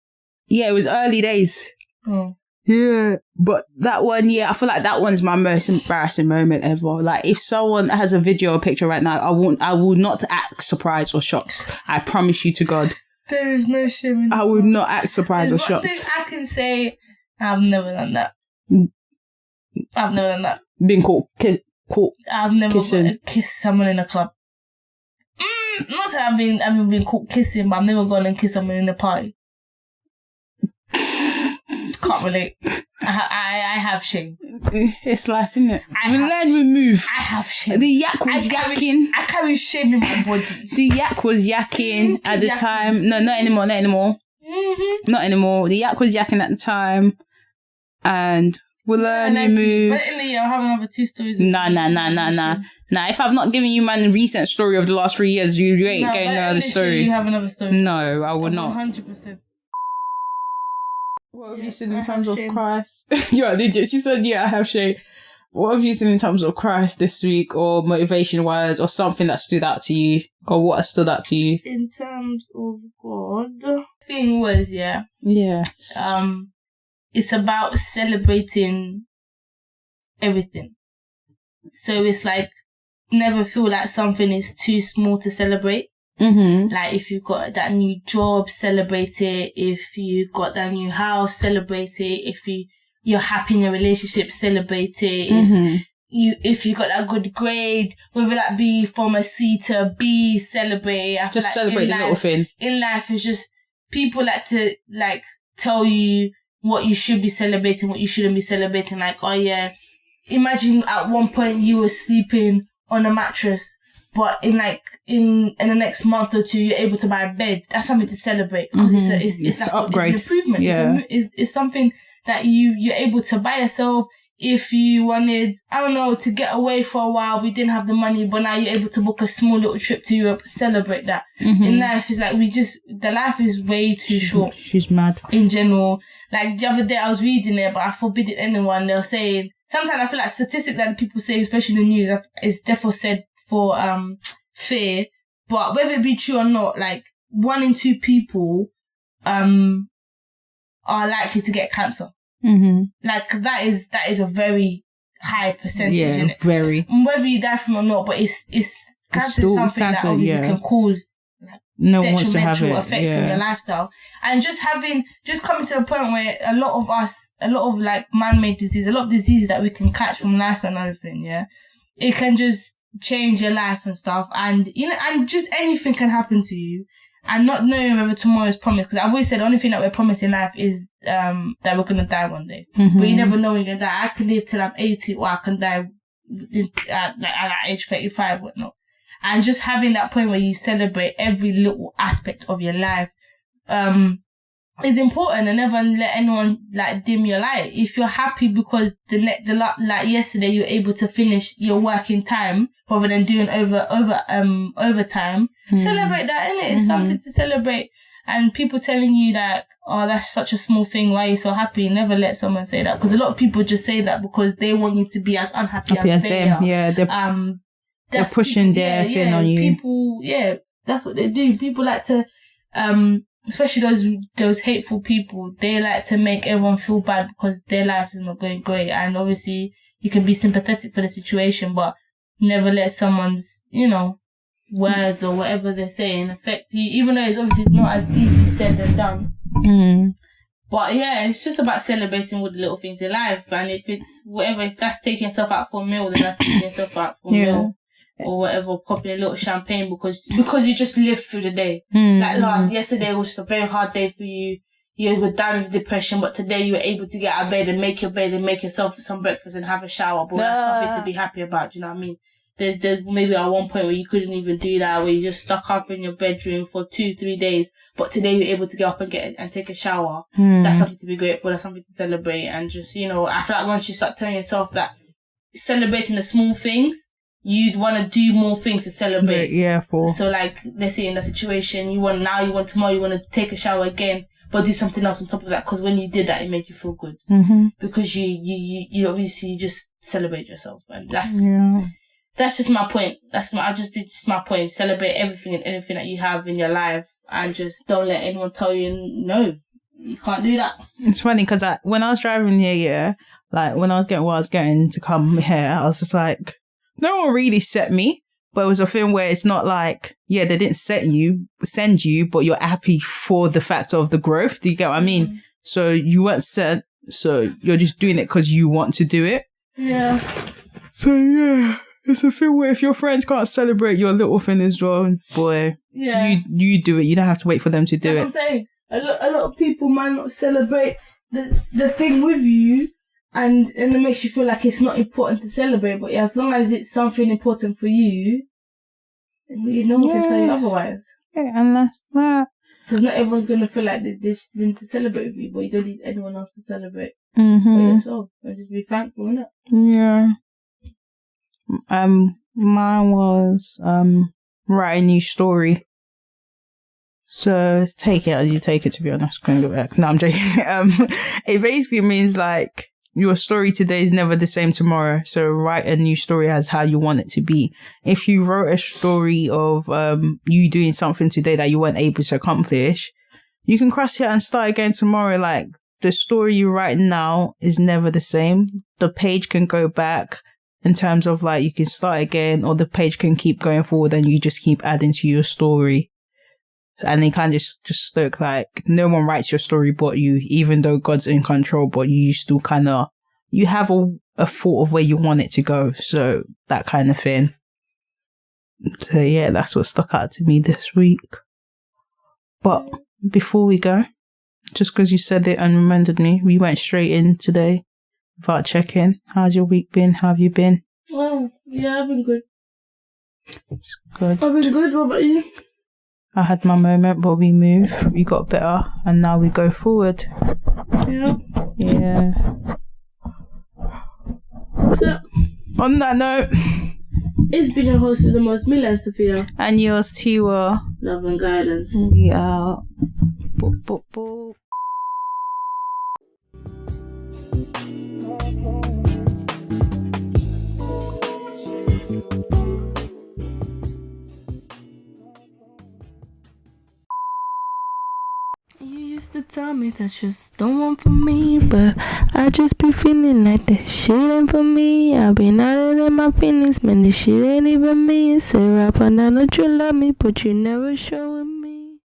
Yeah, it was early days. Oh. Yeah. But that one, yeah, I feel like that one's my most embarrassing moment ever. Like, if someone has a video or picture right now, I will not act surprised or shocked. I promise you to God. There is no shame in this. I would not act surprised or shocked. There's one thing I can say, I've never done that. I've never done that. Been caught. I've never kissed someone in a club. Not that I've been caught kissing, but I've never gone and kissed someone in a party. Can't relate. I have shame. It's life, isn't it? Milene will move. I have shame. The yak was yakking. I carry shame in my body. The yak was yakking at the time. No, not anymore. Mm-hmm. Not anymore. The yak was yakking at the time. And we'll learn to move. But in the year, I'll have another 2 stories. Nah. If I've not given you my recent story of the last 3 years, you ain't getting another story. You have another story. No, I would not. 100%. What have you seen in terms of Christ? Yeah, legit. She said, yeah, I have shame. What have you seen in terms of Christ this week, or motivation-wise, or something that stood out to you, or what has stood out to you? In terms of God, the thing was, yeah. Yes. It's about celebrating everything. So it's like, never feel like something is too small to celebrate. Mm-hmm. Like, if you've got that new job, celebrate it. If you got that new house, celebrate it. If you're happy in a relationship, celebrate it. Mm-hmm. If you got that good grade, whether that be from a C to a B, celebrate it. Just celebrate the little thing. In life, it's just people like to like tell you what you should be celebrating, what you shouldn't be celebrating. Like, oh yeah, imagine at one point you were sleeping on a mattress, but in the next month or 2 you're able to buy a bed. That's something to celebrate, because it's like upgrade. It's an improvement. Yeah. It's something that you're able to buy yourself. If you wanted, I don't know, to get away for a while, we didn't have the money, but now you're able to book a small little trip to Europe, celebrate that. Mm-hmm. In life, it's like the life is way too short. She's mad. In general. Like, the other day I was reading it, but I forbid it anyone. They were saying, sometimes I feel like statistics that people say, especially in the news, is therefore said for fear. But whether it be true or not, like, 1 in 2 people are likely to get cancer. Mm-hmm. Like, that is a very high percentage. Yeah, in it. very. Whether you die from it or not, but it's cancer is something that obviously can cause no one wants to have it. Effects on your lifestyle. And just coming to the point where a lot of like man-made disease, a lot of diseases that we can catch from lifestyle and everything, yeah, it can just change your life and stuff. And, you know, and just anything can happen to you. And not knowing whether tomorrow is promised. Because I've always said the only thing that we're promised in life is that we're going to die one day. Mm-hmm. But you never know when you're going to die. I can live till I'm 80, or I can die at age 35, whatnot. And just having that point where you celebrate every little aspect of your life is important, and never let anyone like dim your light. If you're happy because like yesterday you were able to finish your working time rather than doing overtime, celebrate that, innit? It's something to celebrate. And people telling you that, oh, that's such a small thing, why are you so happy? Never let someone say that. Because a lot of people just say that because they want you to be as unhappy as they them. are. Yeah, they're pushing their thing on you. People, that's what they do. People like to, especially those hateful people, they like to make everyone feel bad because their life is not going great. And obviously, you can be sympathetic for the situation, but never let someone's, words or whatever they're saying affect you, even though it's obviously not as easy said than done. But yeah, it's just about celebrating with the little things in life. And if it's whatever, if that's taking yourself out for a meal, then that's taking yourself out for a meal. Or whatever, popping a little champagne because you just lived through the day. Like yesterday was just a very hard day for you. You were down with depression, but today you were able to get out of bed and make your bed and make yourself some breakfast and have a shower. But that's something to be happy about, do you know what I mean? There's maybe at one point where you couldn't even do that, where you just stuck up in your bedroom for 2-3 days, but today you're able to get up and take a shower. That's something to be grateful, that's something to celebrate. And just, I feel like once you start telling yourself that celebrating the small things, you'd want to do more things to celebrate. So like, let's say in that situation, tomorrow you want to take a shower again, but do something else on top of that, because when you did that, it made you feel good. Because you obviously just celebrate yourself. And that's just my point. That's my point. Celebrate everything and anything that you have in your life, and just don't let anyone tell you, no, you can't do that. It's funny because when I was driving here, like when I was getting to come here, I was just like, no one really set me. But it was a thing where it's not like, they didn't send you, but you're happy for the fact of the growth. Do you get what I mean? So you weren't sent, so you're just doing it because you want to do it. Yeah. So it's a thing where if your friends can't celebrate your little thing as well, boy, you do it. You don't have to wait for them to do it. That's what I'm saying. A lot of people might not celebrate the thing with you, and it makes you feel like it's not important to celebrate. But as long as it's something important for you, no one can tell you otherwise. Yeah, and that's that. Because not everyone's going to feel like they need to celebrate with you, but you don't need anyone else to celebrate for yourself. And just be thankful, innit? Yeah. Mine was write a new story. So you take it to be honest. Couldn't go back. No, I'm joking. It basically means like your story today is never the same tomorrow. So write a new story as how you want it to be. If you wrote a story of you doing something today that you weren't able to accomplish, you can cross it and start again tomorrow. Like the story you write now is never the same. The page can go back. In terms of like, you can start again, or the page can keep going forward and you just keep adding to your story. And it kind of just look like no one writes your story but you, even though God's in control, but you still you have a thought of where you want it to go. So that kind of thing. So yeah, that's what stuck out to me this week. But before we go, just because you said it and reminded me, we went straight in today. Without checking, how's your week been? How have you been? Well, yeah, I've been good. It's good. I've been good. What about you? I had my moment, but we moved. We got better, and now we go forward. Yeah. So, on that note, it's been your host of the most, Milene Sophia. And yours, Tiwa. Love and guidance. We out. Boop, boop, boop. Used to tell me that you don't want for me, but I just be feeling like this shit ain't for me. I been out in my feelings, man, this shit ain't even me. Say right, but I know you love me, but you never show